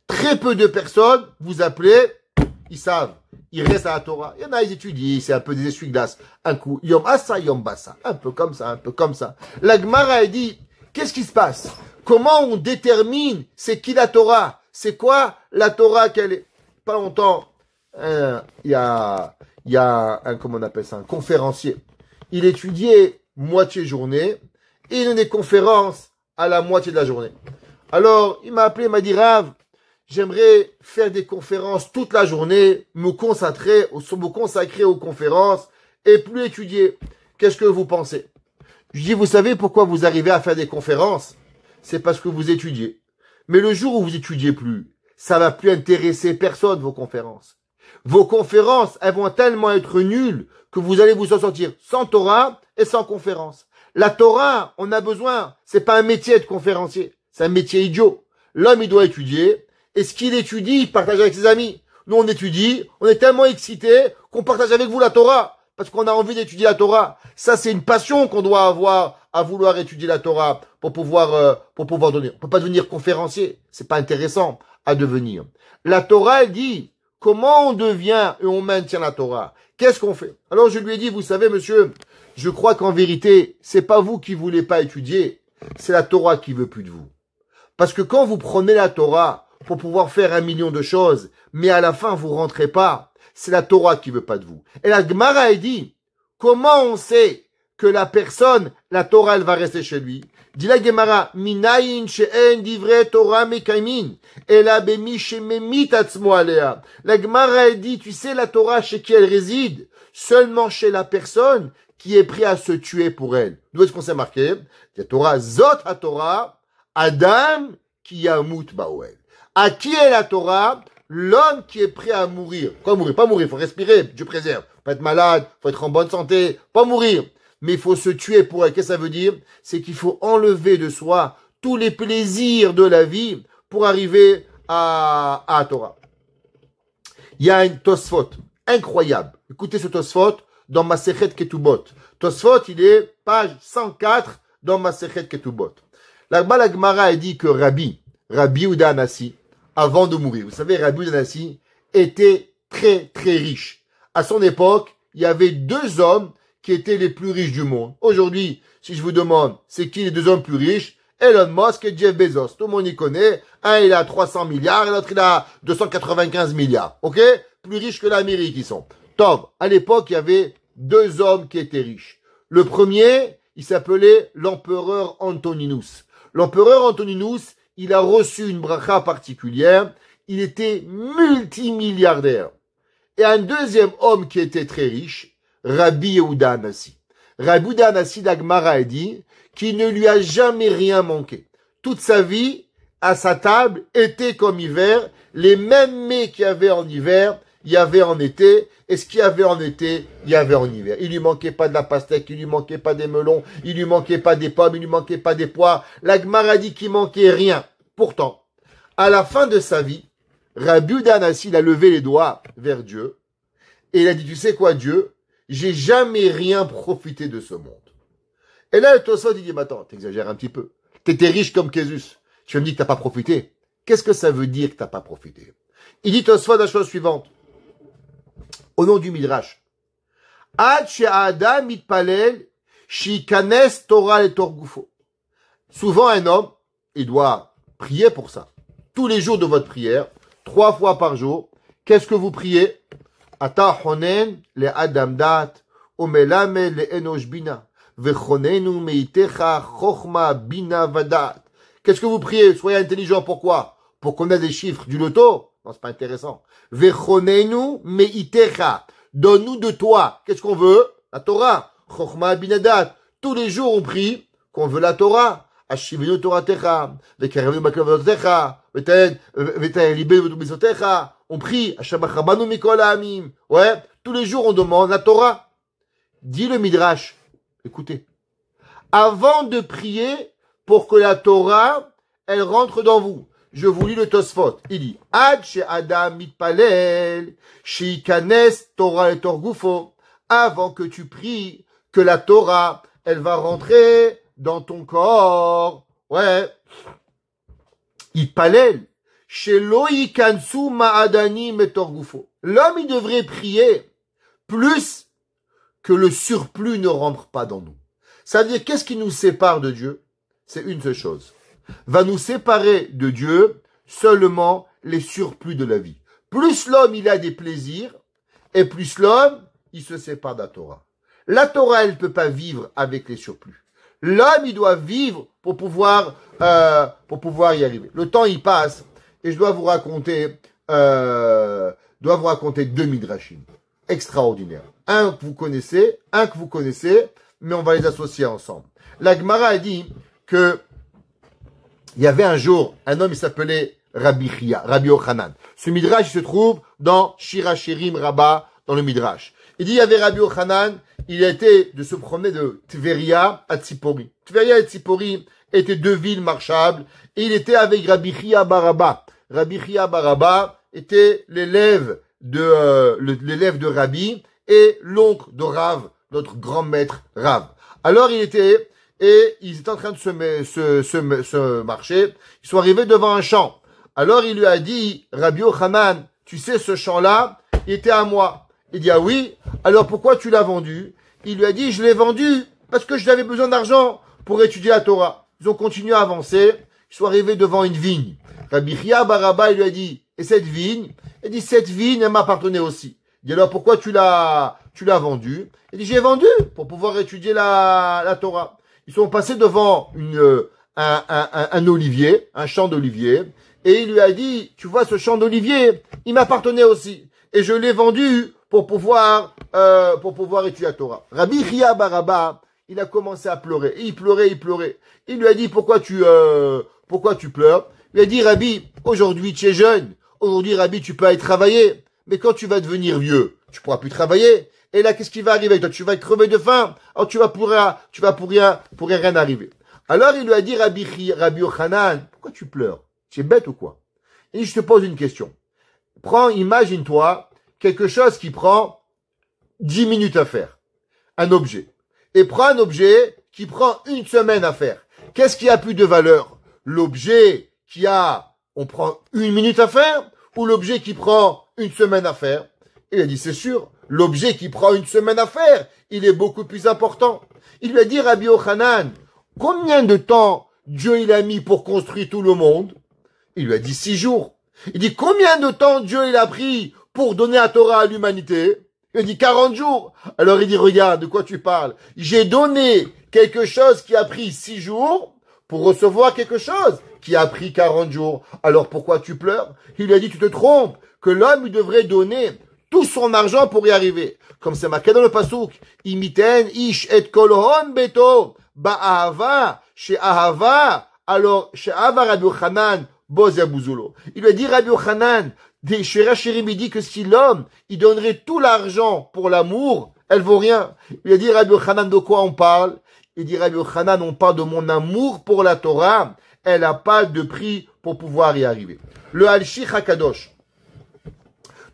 Très peu de personnes, vous appelez, ils savent. Ils restent à la Torah. Il y en a, ils étudient, c'est un peu des essuie-glaces. Un coup, Yom Asa, Yom Basa. Un peu comme ça, un peu comme ça. La Gemara a dit, qu'est-ce qui se passe? Comment on détermine c'est qui la Torah? C'est quoi la Torah qu'elle est? Pas longtemps, il y a un, comment on appelle ça, un conférencier. Il étudiait moitié journée et il donnait des conférences à la moitié de la journée. Alors, il m'a appelé, il m'a dit, Rav, j'aimerais faire des conférences toute la journée, me consacrer aux conférences et plus étudier. Qu'est-ce que vous pensez? Je dis, vous savez pourquoi vous arrivez à faire des conférences? C'est parce que vous étudiez. Mais le jour où vous étudiez plus, ça va plus intéresser personne, vos conférences. Vos conférences, elles vont tellement être nulles que vous allez vous en sortir sans Torah et sans conférence. La Torah, on a besoin, c'est pas un métier de conférencier, c'est un métier idiot. L'homme, il doit étudier, et ce qu'il étudie, il partage avec ses amis. Nous, on étudie, on est tellement excités qu'on partage avec vous la Torah, parce qu'on a envie d'étudier la Torah. Ça, c'est une passion qu'on doit avoir à vouloir étudier la Torah pour pouvoir donner. On peut pas devenir conférencier, c'est pas intéressant à devenir. La Torah, elle dit, comment on devient et on maintient la Torah? Qu'est-ce qu'on fait? Alors je lui ai dit, vous savez, monsieur, je crois qu'en vérité, c'est pas vous qui voulez pas étudier, c'est la Torah qui veut plus de vous. Parce que quand vous prenez la Torah pour pouvoir faire 1 million de choses, mais à la fin vous rentrez pas, c'est la Torah qui veut pas de vous. Et la Gemara a dit, comment on sait que la personne, la Torah, elle va rester chez lui? Dit la Gemara, minayin she'en divrei Torah mekaymin, ela bemi shememit atzmo alea. La Gemara a dit, tu sais la Torah chez qui elle réside? Seulement chez la personne qui est prêt à se tuer pour elle. D'où est-ce qu'on s'est marqué? La Torah, zot ha Torah, Adam qui yamut ba'oel. À qui est la Torah? L'homme qui est prêt à mourir. Quoi mourir? Pas mourir, faut respirer, Dieu préserve. Faut être malade, faut être en bonne santé, pas mourir. Mais il faut se tuer pour elle. Qu'est-ce que ça veut dire? C'est qu'il faut enlever de soi tous les plaisirs de la vie pour arriver à Torah. Il y a un Tosfot incroyable. Écoutez ce Tosfot dans Masechet Ketubot. Tosfot, il est page 104 dans Masechet Ketubot. Là-bas, la Gemara a dit que Rabbi Yehuda Hanassi, avant de mourir, vous savez, Rabbi Yehuda Hanassi était très, très riche. À son époque, il y avait deux hommes qui étaient les plus riches du monde. Aujourd'hui, si je vous demande, c'est qui les deux hommes plus riches? Elon Musk et Jeff Bezos. Tout le monde y connaît. Un, il a 300 milliards et l'autre, il a 295 milliards. OK? Plus riches que l'Amérique, ils sont. Top. À l'époque, il y avait deux hommes qui étaient riches. Le premier, il s'appelait l'empereur Antoninus. L'empereur Antoninus, il a reçu une bracha particulière. Il était multimilliardaire. Et un deuxième homme qui était très riche, Rabbi Yehuda Hanassi. Rabbi Yehuda Hanassi, la Gemara a dit qu'il ne lui a jamais rien manqué. Toute sa vie, à sa table, été comme hiver, les mêmes mets qu'il y avait en hiver, il y avait en été, et ce qu'il y avait en été, il y avait en hiver. Il lui manquait pas de la pastèque, il lui manquait pas des melons, il lui manquait pas des pommes, il lui manquait pas des poires. La Gemara dit qu'il manquait rien. Pourtant, à la fin de sa vie, Rabbi Yehuda Hanassi, il a levé les doigts vers Dieu, et il a dit, tu sais quoi, Dieu? J'ai jamais rien profité de ce monde. Et là, le Tosfot, il dit, mais attends, t'exagères un petit peu. T'étais riche comme Késus. Tu me dis que t'as pas profité. Qu'est-ce que ça veut dire que t'as pas profité? Il dit Tosfot la chose suivante. Au nom du Midrash. Ad she'adam mitpalel shikanes Torah et Torgufo. Souvent, un homme, il doit prier pour ça. Tous les jours de votre prière, 3 fois par jour. Qu'est-ce que vous priez? Ata honen le adam dat, umelame le enosh bina, vechonenu meitecha chochma bina vadat. Qu'est-ce que vous priez? Soyez intelligent. Pourquoi? Pour qu'on ait des chiffres du loto? Non, c'est pas intéressant. Vechonenu meitecha. Donne-nous de toi. Qu'est-ce qu'on veut? La Torah. Chochma bina dat. Tous les jours, on prie qu'on veut la Torah. Ashivenu Toratecha, vekarevenu makavotecha, veten libenu misotecha. On prie, Ashabachabanu mikol ha'amim. Ouais, tous les jours on demande la Torah. Dit le Midrash. Écoutez. Avant de prier pour que la Torah, elle rentre dans vous. Je vous lis le Tosfot. Il dit, Ad she'adam mitpalel, she'ikanes Torah et Torgufo. Avant que tu pries, que la Torah, elle va rentrer dans ton corps. Ouais. Itpalel. Shelo yikansu ma'adanim et Torgufo. L'homme, il devrait prier plus que le surplus ne rentre pas dans nous. Ça veut dire, qu'est-ce qui nous sépare de Dieu? C'est une seule chose. Va nous séparer de Dieu seulement les surplus de la vie. Plus l'homme, il a des plaisirs, et plus l'homme, il se sépare de la Torah. La Torah, elle ne peut pas vivre avec les surplus. L'homme, il doit vivre pour pouvoir y arriver. Le temps, il passe, et je dois vous raconter 2 midrashim extraordinaires. Un que vous connaissez, mais on va les associer ensemble. La Gemara a dit que il y avait un jour un homme, il s'appelait Rabbi Yochanan. Ce midrash, il se trouve dans Shirachirim Rabbah, dans le midrash. Il dit, il y avait Rabbi Yochanan, il a été de se promener de Tveria à Tzipori. Tveria et Tzipori étaient 2 villes marchables, et il était avec Rabbi Chia bar Abba. Rabbi Chia bar Abba était l'élève de Rabbi et l'oncle de Rav, notre grand maître Rav. Alors ils étaient en train de se marcher. Ils sont arrivés devant un champ. Alors il lui a dit, Rabbi Yochanan, tu sais ce champ-là, il était à moi. Il dit, ah oui, alors pourquoi tu l'as vendu? Il lui a dit, je l'ai vendu parce que je n'avais besoin d'argent pour étudier la Torah. Ils ont continué à avancer. Ils sont arrivés devant une vigne. Rabbi Chia bar Abba, il lui a dit, et cette vigne? Il dit, cette vigne, elle m'appartenait aussi. Il dit, alors pourquoi tu l'as vendu? Il dit, j'ai vendu pour pouvoir étudier la Torah. Ils sont passés devant un olivier, un champ d'olivier, et il lui a dit, tu vois ce champ d'olivier, il m'appartenait aussi. Et je l'ai vendu pour pouvoir étudier la Torah. Rabbi Chia bar Abba, il a commencé à pleurer. Et il pleurait. Il lui a dit, pourquoi tu pleures? Il lui a dit, Rabbi, aujourd'hui tu es jeune. Aujourd'hui, Rabbi, tu peux aller travailler. Mais quand tu vas devenir vieux, tu pourras plus travailler. Et là, qu'est-ce qui va arriver avec toi? Tu vas crever de faim. Alors tu vas pour rien arriver. Alors il lui a dit, Rabbi Yochanan, pourquoi tu pleures? Tu es bête ou quoi? Et je te pose une question. Imagine-toi quelque chose qui prend 10 minutes à faire. Un objet. Et prends un objet qui prend 1 semaine à faire. qu'est-ce qui a plus de valeur? L'objet on prend 1 minute à faire, ou l'objet qui prend 1 semaine à faire? Il a dit, c'est sûr, l'objet qui prend 1 semaine à faire, il est beaucoup plus important. Il lui a dit, Rabbi Yochanan, combien de temps Dieu il a mis pour construire tout le monde? Il lui a dit 6 jours. Il dit, combien de temps Dieu il a pris pour donner la Torah à l'humanité? Il dit 40 jours. Alors il dit, regarde, de quoi tu parles? J'ai donné quelque chose qui a pris 6 jours pour recevoir quelque chose qui a pris 40 jours. Alors pourquoi tu pleures? Il lui a dit, tu te trompes, que l'homme il devrait donner tout son argent pour y arriver. Comme c'est marqué dans le pasuk, imiten ish et kol hon beto ba'ahava she'ahava. Alors she'ahava Rabbi Yochanan boz yabuzulo. Il lui a dit, Rabbi Yochanan, chez Rachirim, il dit que si l'homme, il donnerait tout l'argent pour l'amour, elle vaut rien. Il a dit, Rabbi Yochanan, de quoi on parle? Il dit, Rabbi Yochanan, on parle de mon amour pour la Torah. Elle n'a pas de prix pour pouvoir y arriver. Le Al-Shich HaKadosh.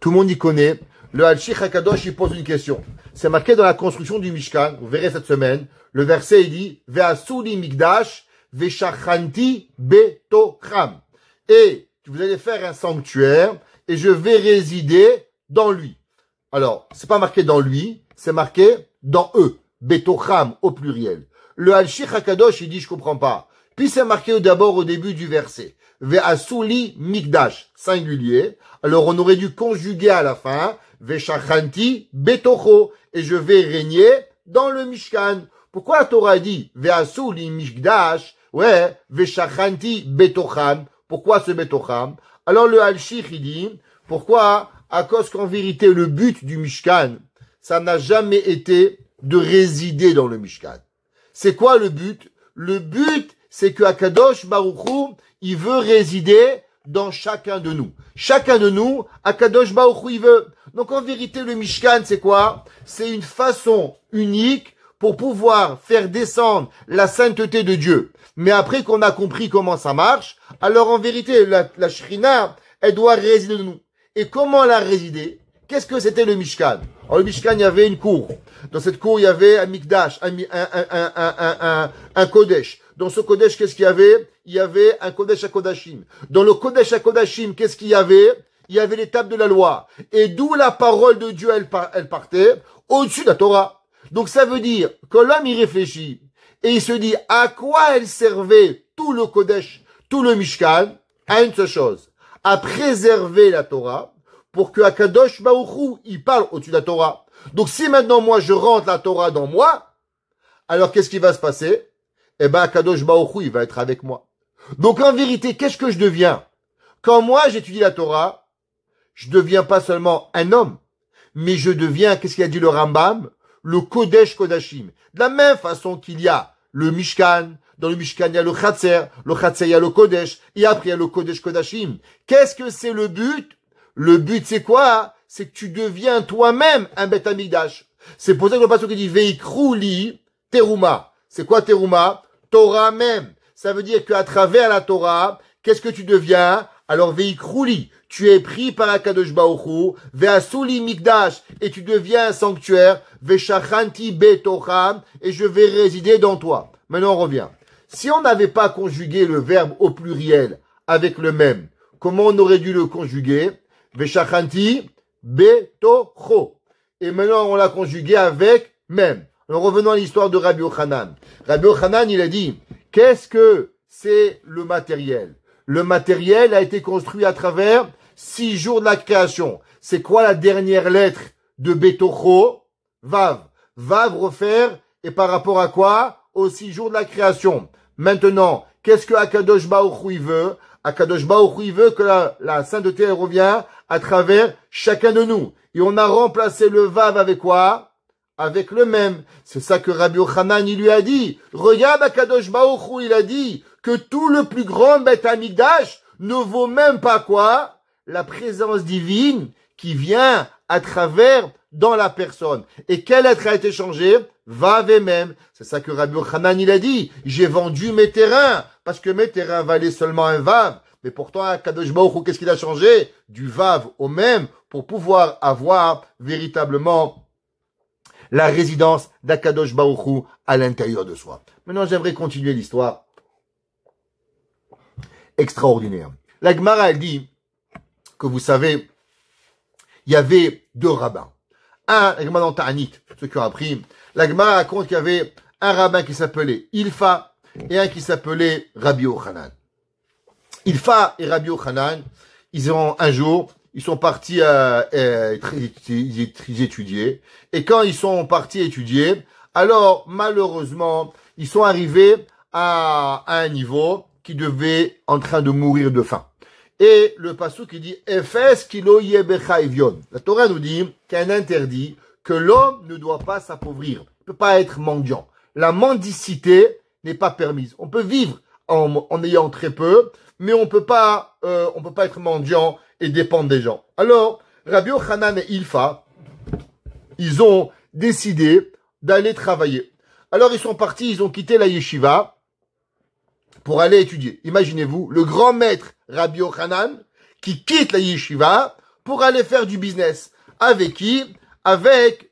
Tout le monde y connaît. Le Al-Shich HaKadosh, il pose une question. C'est marqué dans la construction du Mishkan. Vous verrez cette semaine. Le verset, il dit, Ve'asuli mikdash, ve'shachanti betocham. Et vous allez faire un sanctuaire et je vais résider dans lui. Alors, c'est pas marqué dans lui, c'est marqué dans eux. Betocham au pluriel. Le Al-Shich HaKadosh, il dit, je comprends pas. Puis c'est marqué d'abord au début du verset. Ve'asuli mikdash, singulier. Alors on aurait dû conjuguer à la fin. Ve'shachanti betocho. Et je vais régner dans le Mishkan. Pourquoi la Torah dit Ve'asuli mikdash? Ouais, ve'shachanti betocham. Pourquoi ce betocham? Alors le Al-Shich, il dit, pourquoi? À cause qu'en vérité, le but du Mishkan, ça n'a jamais été de résider dans le Mishkan. C'est quoi le but? Le but, c'est que Akadosh Baruch Hu, il veut résider dans chacun de nous. Chacun de nous, Akadosh Baruch Hu, il veut. Donc en vérité, le Mishkan, c'est quoi? C'est une façon unique pour pouvoir faire descendre la sainteté de Dieu. Mais après qu'on a compris comment ça marche, alors en vérité, la Shrina, elle doit résider de nous. Et comment la résider? Qu'est-ce que c'était le Mishkan? Alors le Mishkan, il y avait une cour. Dans cette cour, il y avait un Mikdash, un Kodesh. Dans ce Kodesh, qu'est-ce qu'il y avait? Il y avait un Kodesh HaKodashim. Dans le Kodesh HaKodashim, qu'est-ce qu'il y avait? Il y avait les tables de la loi. Et d'où la parole de Dieu, elle partait? Au-dessus de la Torah. Donc ça veut dire que l'homme, il réfléchit. Et il se dit, à quoi elle servait tout le Kodesh, tout le Mishkan? À une seule chose. À préserver la Torah, pour que Akadosh Baruch Hu, il parle au-dessus de la Torah. Donc si maintenant moi je rentre la Torah dans moi, alors qu'est-ce qui va se passer? Eh ben Akadosh Baruch Hu, il va être avec moi. Donc en vérité, qu'est-ce que je deviens? Quand moi j'étudie la Torah, je deviens pas seulement un homme, mais je deviens, qu'est-ce qu'il a dit le Rambam? Le Kodesh Kodashim. De la même façon qu'il y a le Mishkan, dans le Mishkan il y a le Chatzer il y a le Kodesh, et après il y a le Kodesh Kodashim. Qu'est-ce que c'est le but? Le but, c'est quoi? C'est que tu deviens toi-même un Beth Amikdash. C'est pour ça que le pasteur qui dit Veikrouli Teruma. C'est quoi Teruma? Torah même. Ça veut dire qu'à travers la Torah, qu'est-ce que tu deviens? Alors Veikrouli, tu es pris par Akadosh Baruch Hu, Veasuli Mikdash, et tu deviens un sanctuaire, Veshachanti Betocham, et je vais résider dans toi. Maintenant on revient. Si on n'avait pas conjugué le verbe au pluriel avec le même, comment on aurait dû le conjuguer? Veshachanti betocho. Et maintenant, on l'a conjugué avec même. Alors, revenons à l'histoire de Rabbi Yochanan. Rabbi Yochanan, il a dit, qu'est-ce que c'est le matériel? Le matériel a été construit à travers 6 jours de la création. C'est quoi la dernière lettre de betocho? Vav. Vav refaire, et par rapport à quoi? Aux 6 jours de la création. Maintenant, qu'est-ce que Akadosh Baruch Hu veut? Akadosh Baruch Hu veut que la sainteté elle revient à travers chacun de nous. Et on a remplacé le Vav avec quoi? Avec le même. C'est ça que Rabbi Yochanan, il lui a dit. Regarde Akadosh Baruch Hu, il a dit que tout le plus grand Beth Amikdash ne vaut même pas quoi? La présence divine qui vient à travers dans la personne. Et quel être a été changé? Vav et même. C'est ça que Rabbi Yochanan, il a dit. J'ai vendu mes terrains. Parce que mes terrains valaient seulement un Vav. Mais pourtant, Akadosh Baruch Hu, qu'est-ce qu'il a changé? Du Vav au même pour pouvoir avoir véritablement la résidence d'Akadosh Baruch Hu à l'intérieur de soi. Maintenant, j'aimerais continuer l'histoire. extraordinaire. La Gemara, elle dit que vous savez, il y avait deux rabbins. Un, la Gemara dans Ta'anit, ceux qui ont appris, la Gemara raconte qu'il y avait un rabbin qui s'appelait Ilfa et un qui s'appelait Rabbi Yochanan. Ilfa et Rabbi Yochanan, ils sont partis ils étudier. Et quand ils sont partis étudier, alors malheureusement, ils sont arrivés à un niveau qui devait en train de mourir de faim. Et le passage qui dit Efes kilo yebecha evion. La Torah nous dit qu'il y a un interdit que l'homme ne doit pas s'appauvrir. Il ne peut pas être mendiant. La mendicité n'est pas permise. On peut vivre en ayant très peu, mais on peut pas être mendiant et dépendre des gens. Alors, Rabbi Yochanan et Ilfa, ils ont décidé d'aller travailler. Alors, ils sont partis, ils ont quitté la yeshiva pour aller étudier. Imaginez-vous, le grand maître Rabbi Yochanan qui quitte la yeshiva pour aller faire du business. Avec qui? Avec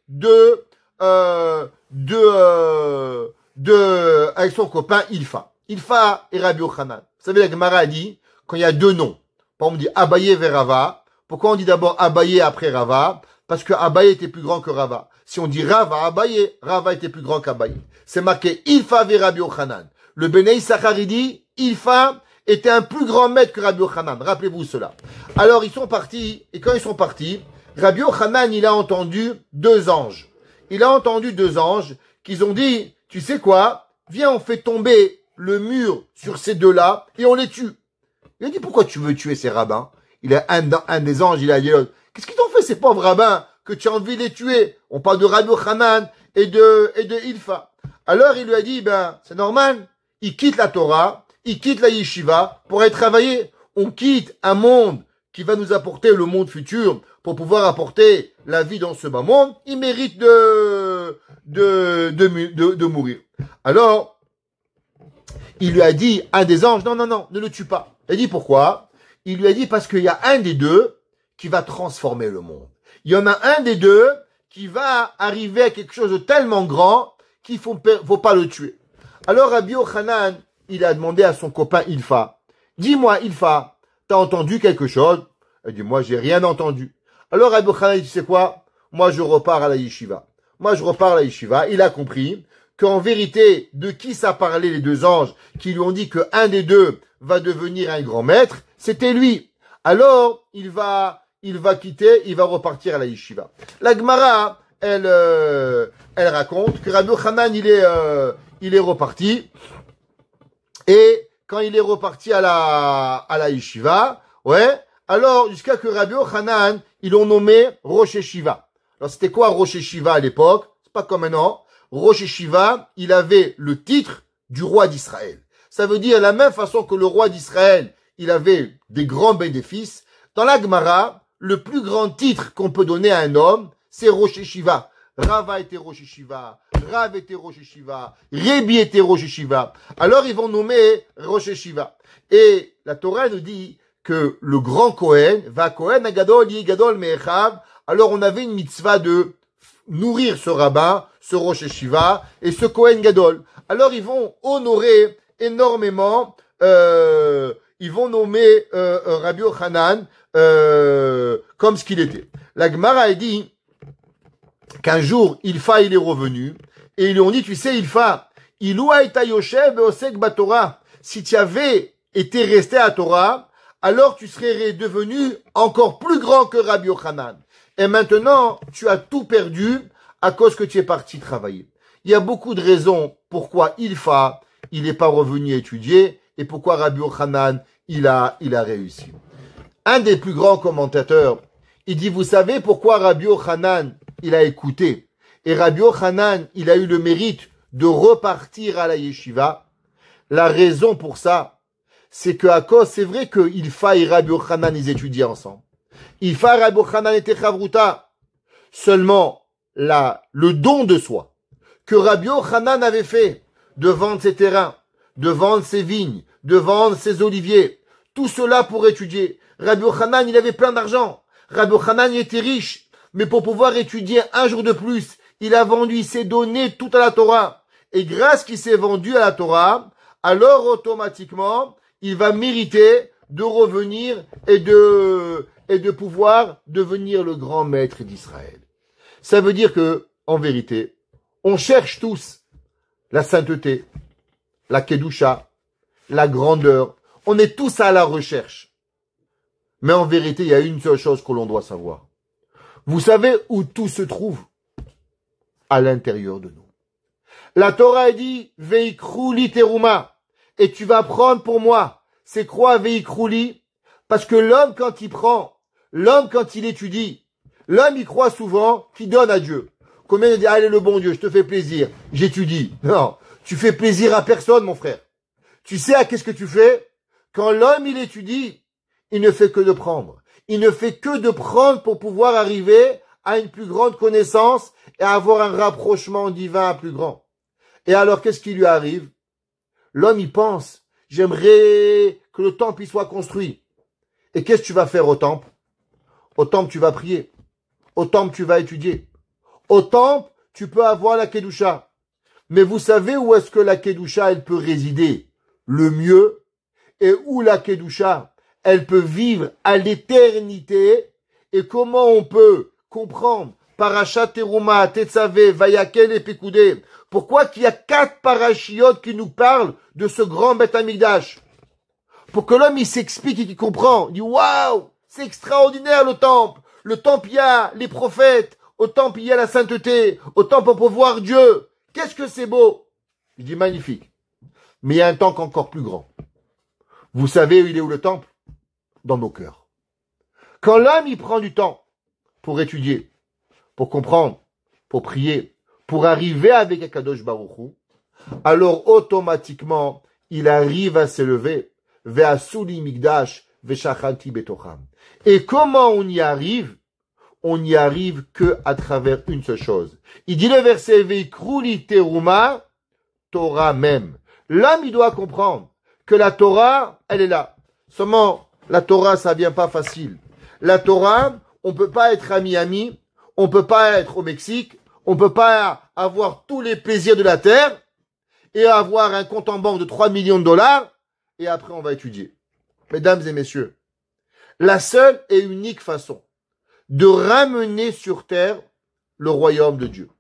avec son copain Ilfa. Ilfa et Rabbi Yochanan. Vous savez, la Gemara a dit, quand il y a deux noms, par exemple, on dit Abaye vers Rava. Pourquoi on dit d'abord Abaye après Rava? Parce que Abaye était plus grand que Rava. Si on dit Rava, Abaye, Rava était plus grand qu'Abaye. C'est marqué Ilfa vers Rabbi Yochanan. Le Bnei Issachar dit, Ilfa était un plus grand maître que Rabbi Yochanan. Rappelez-vous cela. Alors, ils sont partis, et quand ils sont partis, Rabbi Yochanan, il a entendu deux anges. Il a entendu deux anges qui ont dit, tu sais quoi? Viens, on fait tomber le mur sur ces deux-là et on les tue. Il a dit, pourquoi tu veux tuer ces rabbins? Il a un des anges, il a dit, qu'est-ce qu'ils t'ont fait ces pauvres rabbins que tu as envie de les tuer? On parle de Rabbi Yochanan et de Ilfa. Alors il lui a dit, c'est normal. Il quitte la Torah, il quitte la yeshiva pour aller travailler. On quitte un monde qui va nous apporter le monde futur pour pouvoir apporter la vie dans ce bas monde. Il mérite de mourir. Alors, il lui a dit, un des anges, non, ne le tue pas. Il a dit pourquoi? Il lui a dit parce qu'il y a un des deux qui va transformer le monde. Il y en a un des deux qui va arriver à quelque chose de tellement grand qu'il faut pas le tuer. Alors Rabbi Yochanan, il a demandé à son copain Ilfa, dis-moi Ilfa, t'as entendu quelque chose? Il dit, moi j'ai rien entendu. Alors Rabbi Yochanan dit, tu sais quoi? Moi je repars à la yeshiva. Il a compris qu'en vérité, de qui ça parlait les deux anges qui lui ont dit que un des deux va devenir un grand maître, c'était lui. Alors, il va quitter, il va repartir à la yeshiva. La Gemara, elle raconte que Rabbi Yochanan, il est reparti. Et quand il est reparti à la yeshiva, alors, jusqu'à que Rabbi Yochanan, ils l'ont nommé Rosh Yeshiva. Alors, c'était quoi Rosh Yeshiva à l'époque? C'est pas comme maintenant. Rosh Yeshiva, il avait le titre du roi d'Israël. Ça veut dire la même façon que le roi d'Israël, il avait des grands bénéfices. Dans la Gemara, le plus grand titre qu'on peut donner à un homme, c'est Rosh Yeshiva. Rava était Rosh Yeshiva, Rav était Rosh Yeshiva, Rebi était Rosh Yeshiva. Alors ils vont nommer Rosh Yeshiva. Et la Torah nous dit que le grand Kohen, va Kohen agadol yi gadol me'echav. Alors on avait une mitzvah de nourrir ce rabbin, ce Rosh Yeshiva et ce Kohen Gadol. Alors ils vont honorer énormément, ils vont nommer Rabbi Yochanan comme ce qu'il était. La Gemara a dit qu'un jour Ilfa il est revenu et ils lui ont dit, tu sais Ilfa, Ilua eta yoshev ve'osek batorah, si tu avais été resté à Torah, alors tu serais devenu encore plus grand que Rabbi Yochanan. Et maintenant, tu as tout perdu à cause que tu es parti travailler. Il y a beaucoup de raisons pourquoi Ilfa, il n'est pas revenu étudier et pourquoi Rabbi Yochanan, il a réussi. Un des plus grands commentateurs, il dit, vous savez pourquoi Rabbi Yochanan, il a écouté et Rabbi Yochanan, il a eu le mérite de repartir à la yeshiva? La raison pour ça, c'est que à cause, c'est vrai que Ilfa et Rabbi Yochanan, ils étudiaient ensemble. Ilfa et Rabbi Yochanan étaient chavruta. Seulement, le don de soi que Rabbi Yochanan avait fait de vendre ses terrains, de vendre ses vignes, de vendre ses oliviers, tout cela pour étudier. Rabbi Yochanan, il avait plein d'argent. Rabbi Yochanan, il était riche. Mais pour pouvoir étudier un jour de plus, il a vendu, il s'est donné tout à la Torah. Et grâce qu'il s'est vendu à la Torah, alors automatiquement, il va mériter de revenir et de pouvoir devenir le grand maître d'Israël. Ça veut dire que, en vérité, on cherche tous la sainteté, la kedusha, la grandeur. On est tous à la recherche. Mais en vérité, il y a une seule chose que l'on doit savoir. Vous savez où tout se trouve? À l'intérieur de nous. La Torah dit, Veikrouli teruma. Et tu vas prendre pour moi. C'est quoi Veikrouli? Parce que l'homme, quand il prend, l'homme, quand il étudie, l'homme, il croit souvent qu'il donne à Dieu. Combien il dit, allez, le bon Dieu, je te fais plaisir, j'étudie. Non, tu fais plaisir à personne, mon frère. Tu sais à qu'est-ce que tu fais? Quand l'homme, il étudie, il ne fait que de prendre. Il ne fait que de prendre pour pouvoir arriver à une plus grande connaissance et avoir un rapprochement divin plus grand. Et alors, qu'est-ce qui lui arrive? L'homme, il pense, j'aimerais que le temple, il soit construit. Et qu'est-ce que tu vas faire au temple? Au temple, tu vas prier. Au temple, tu vas étudier. Au temple, tu peux avoir la Kedusha. Mais vous savez où est-ce que la Kedusha, elle peut résider le mieux? Et où la Kedusha, elle peut vivre à l'éternité? Et comment on peut comprendre Parashat Teruma, Tetzavé, Vayakel et Pekoudé? Pourquoi qu'il y a 4 parachiotes qui nous parlent de ce grand Beth Amikdash? Pour que l'homme, il s'explique et qu'il comprend. Il dit, waouh, c'est extraordinaire le temple. Le temple, il y a les prophètes. Au temple, il y a la sainteté. Au temple, on peut voir Dieu. Qu'est-ce que c'est beau? Je dis magnifique. Mais il y a un temple encore plus grand. Vous savez, il est où le temple? Dans nos cœurs. Quand l'homme, il prend du temps pour étudier, pour comprendre, pour prier, pour arriver avec Akadosh Baruch Hu, alors automatiquement, il arrive à s'élever vers Souli Migdash, Veshachanti Betocham. Et comment on y arrive? On n'y arrive que à travers une seule chose. Il dit le verset Veikrouli teruma, Torah même. L'homme, il doit comprendre que la Torah, elle est là. Seulement, la Torah, ça vient pas facile. La Torah, on peut pas être à Miami, on peut pas être au Mexique, on peut pas avoir tous les plaisirs de la terre et avoir un compte en banque de 3 millions de dollars et après on va étudier. Mesdames et messieurs, la seule et unique façon de ramener sur terre le royaume de Dieu.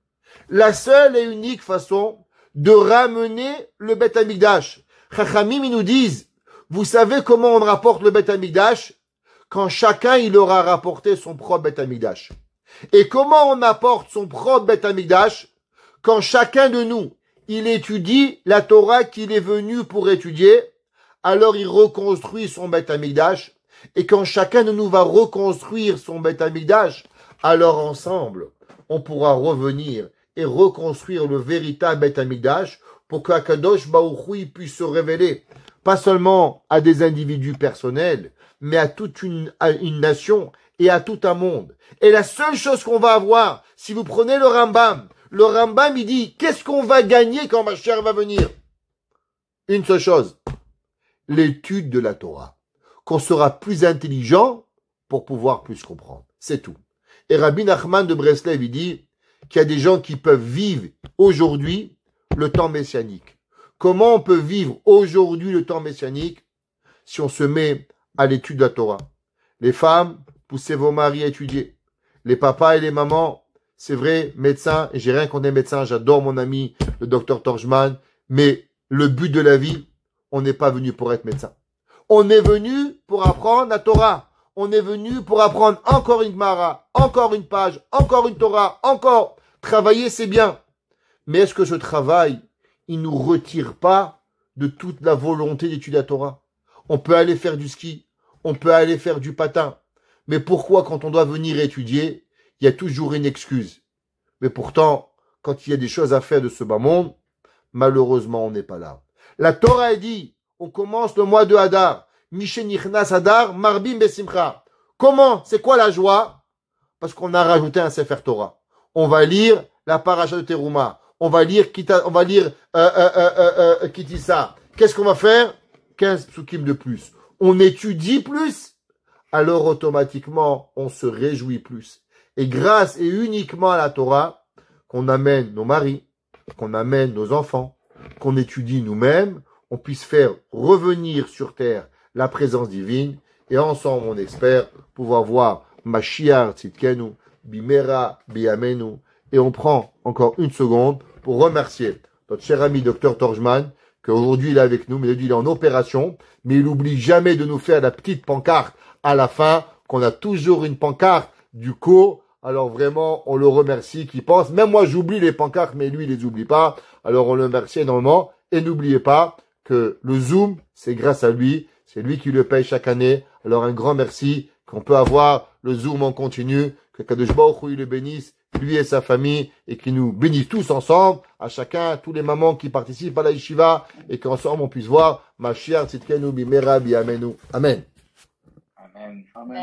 La seule et unique façon de ramener le Beth Amikdash. Chachamim, ils nous disent, vous savez comment on rapporte le Beth Amikdash? Quand chacun, il aura rapporté son propre Beth Amikdash. Et comment on apporte son propre Beth Amikdash? Quand chacun de nous, il étudie la Torah qu'il est venu pour étudier, alors il reconstruit son Beth Amikdash. Et quand chacun de nous va reconstruire son Beth Amikdash, alors ensemble, on pourra revenir et reconstruire le véritable Beth Amikdash pour qu'Akadosh Baruch Hu puisse se révéler, pas seulement à des individus personnels, mais à toute une nation et à tout un monde. Et la seule chose qu'on va avoir, si vous prenez le Rambam, il dit, qu'est-ce qu'on va gagner quand Mashiach va venir? Une seule chose, l'étude de la Torah. Qu'on sera plus intelligent pour pouvoir plus comprendre. C'est tout. Et Rabbi Nachman de Breslev, il dit qu'il y a des gens qui peuvent vivre aujourd'hui le temps messianique. Comment on peut vivre aujourd'hui le temps messianique si on se met à l'étude de la Torah? Les femmes, poussez vos maris à étudier. Les papas et les mamans, c'est vrai, médecins, et j'ai rien contre les médecins, j'adore mon ami, le docteur Torjman, mais le but de la vie, on n'est pas venu pour être médecin. On est venu pour apprendre la Torah. On est venu pour apprendre encore une Gemara, encore une page, encore une Torah, encore. Travailler, c'est bien. Mais est-ce que ce travail, il nous retire pas de toute la volonté d'étudier la Torah? On peut aller faire du ski, on peut aller faire du patin. Mais pourquoi, quand on doit venir étudier, il y a toujours une excuse? Mais pourtant, quand il y a des choses à faire de ce bas monde, malheureusement, on n'est pas là. La Torah a dit, on commence le mois de Hadar. Mishenichnas Hadar, Marbim Besimcha. Comment? C'est quoi la joie? Parce qu'on a rajouté un Sefer Torah. On va lire la Parashat de Teruma. On va lire Kitissa. Qu'est-ce qu'on va faire? 15 psukim de plus. On étudie plus. Alors automatiquement, on se réjouit plus. Et grâce et uniquement à la Torah, qu'on amène nos maris, qu'on amène nos enfants, qu'on étudie nous-mêmes, on puisse faire revenir sur terre la présence divine, et ensemble, on espère pouvoir voir Mashiach Tzidkenu, Bimera, Biyamenu, et on prend encore une seconde pour remercier notre cher ami Dr Torjman, qu'aujourd'hui il est avec nous, mais il est en opération, mais il n'oublie jamais de nous faire la petite pancarte à la fin, qu'on a toujours une pancarte du co. Alors vraiment, on le remercie, qui pense, même moi j'oublie les pancartes, mais lui il les oublie pas, alors on le remercie énormément, et n'oubliez pas que le Zoom, c'est grâce à lui, c'est lui qui le paye chaque année, alors un grand merci, qu'on peut avoir le Zoom en continu, que Kadosh Baruch Hu il le bénisse, lui et sa famille, et qui nous bénisse tous ensemble, à chacun, tous les mamans qui participent à la yeshiva, et qu'ensemble on puisse voir Mashiach Tzidkenu Bimera Biyamenu. Amen. Amen. Amen.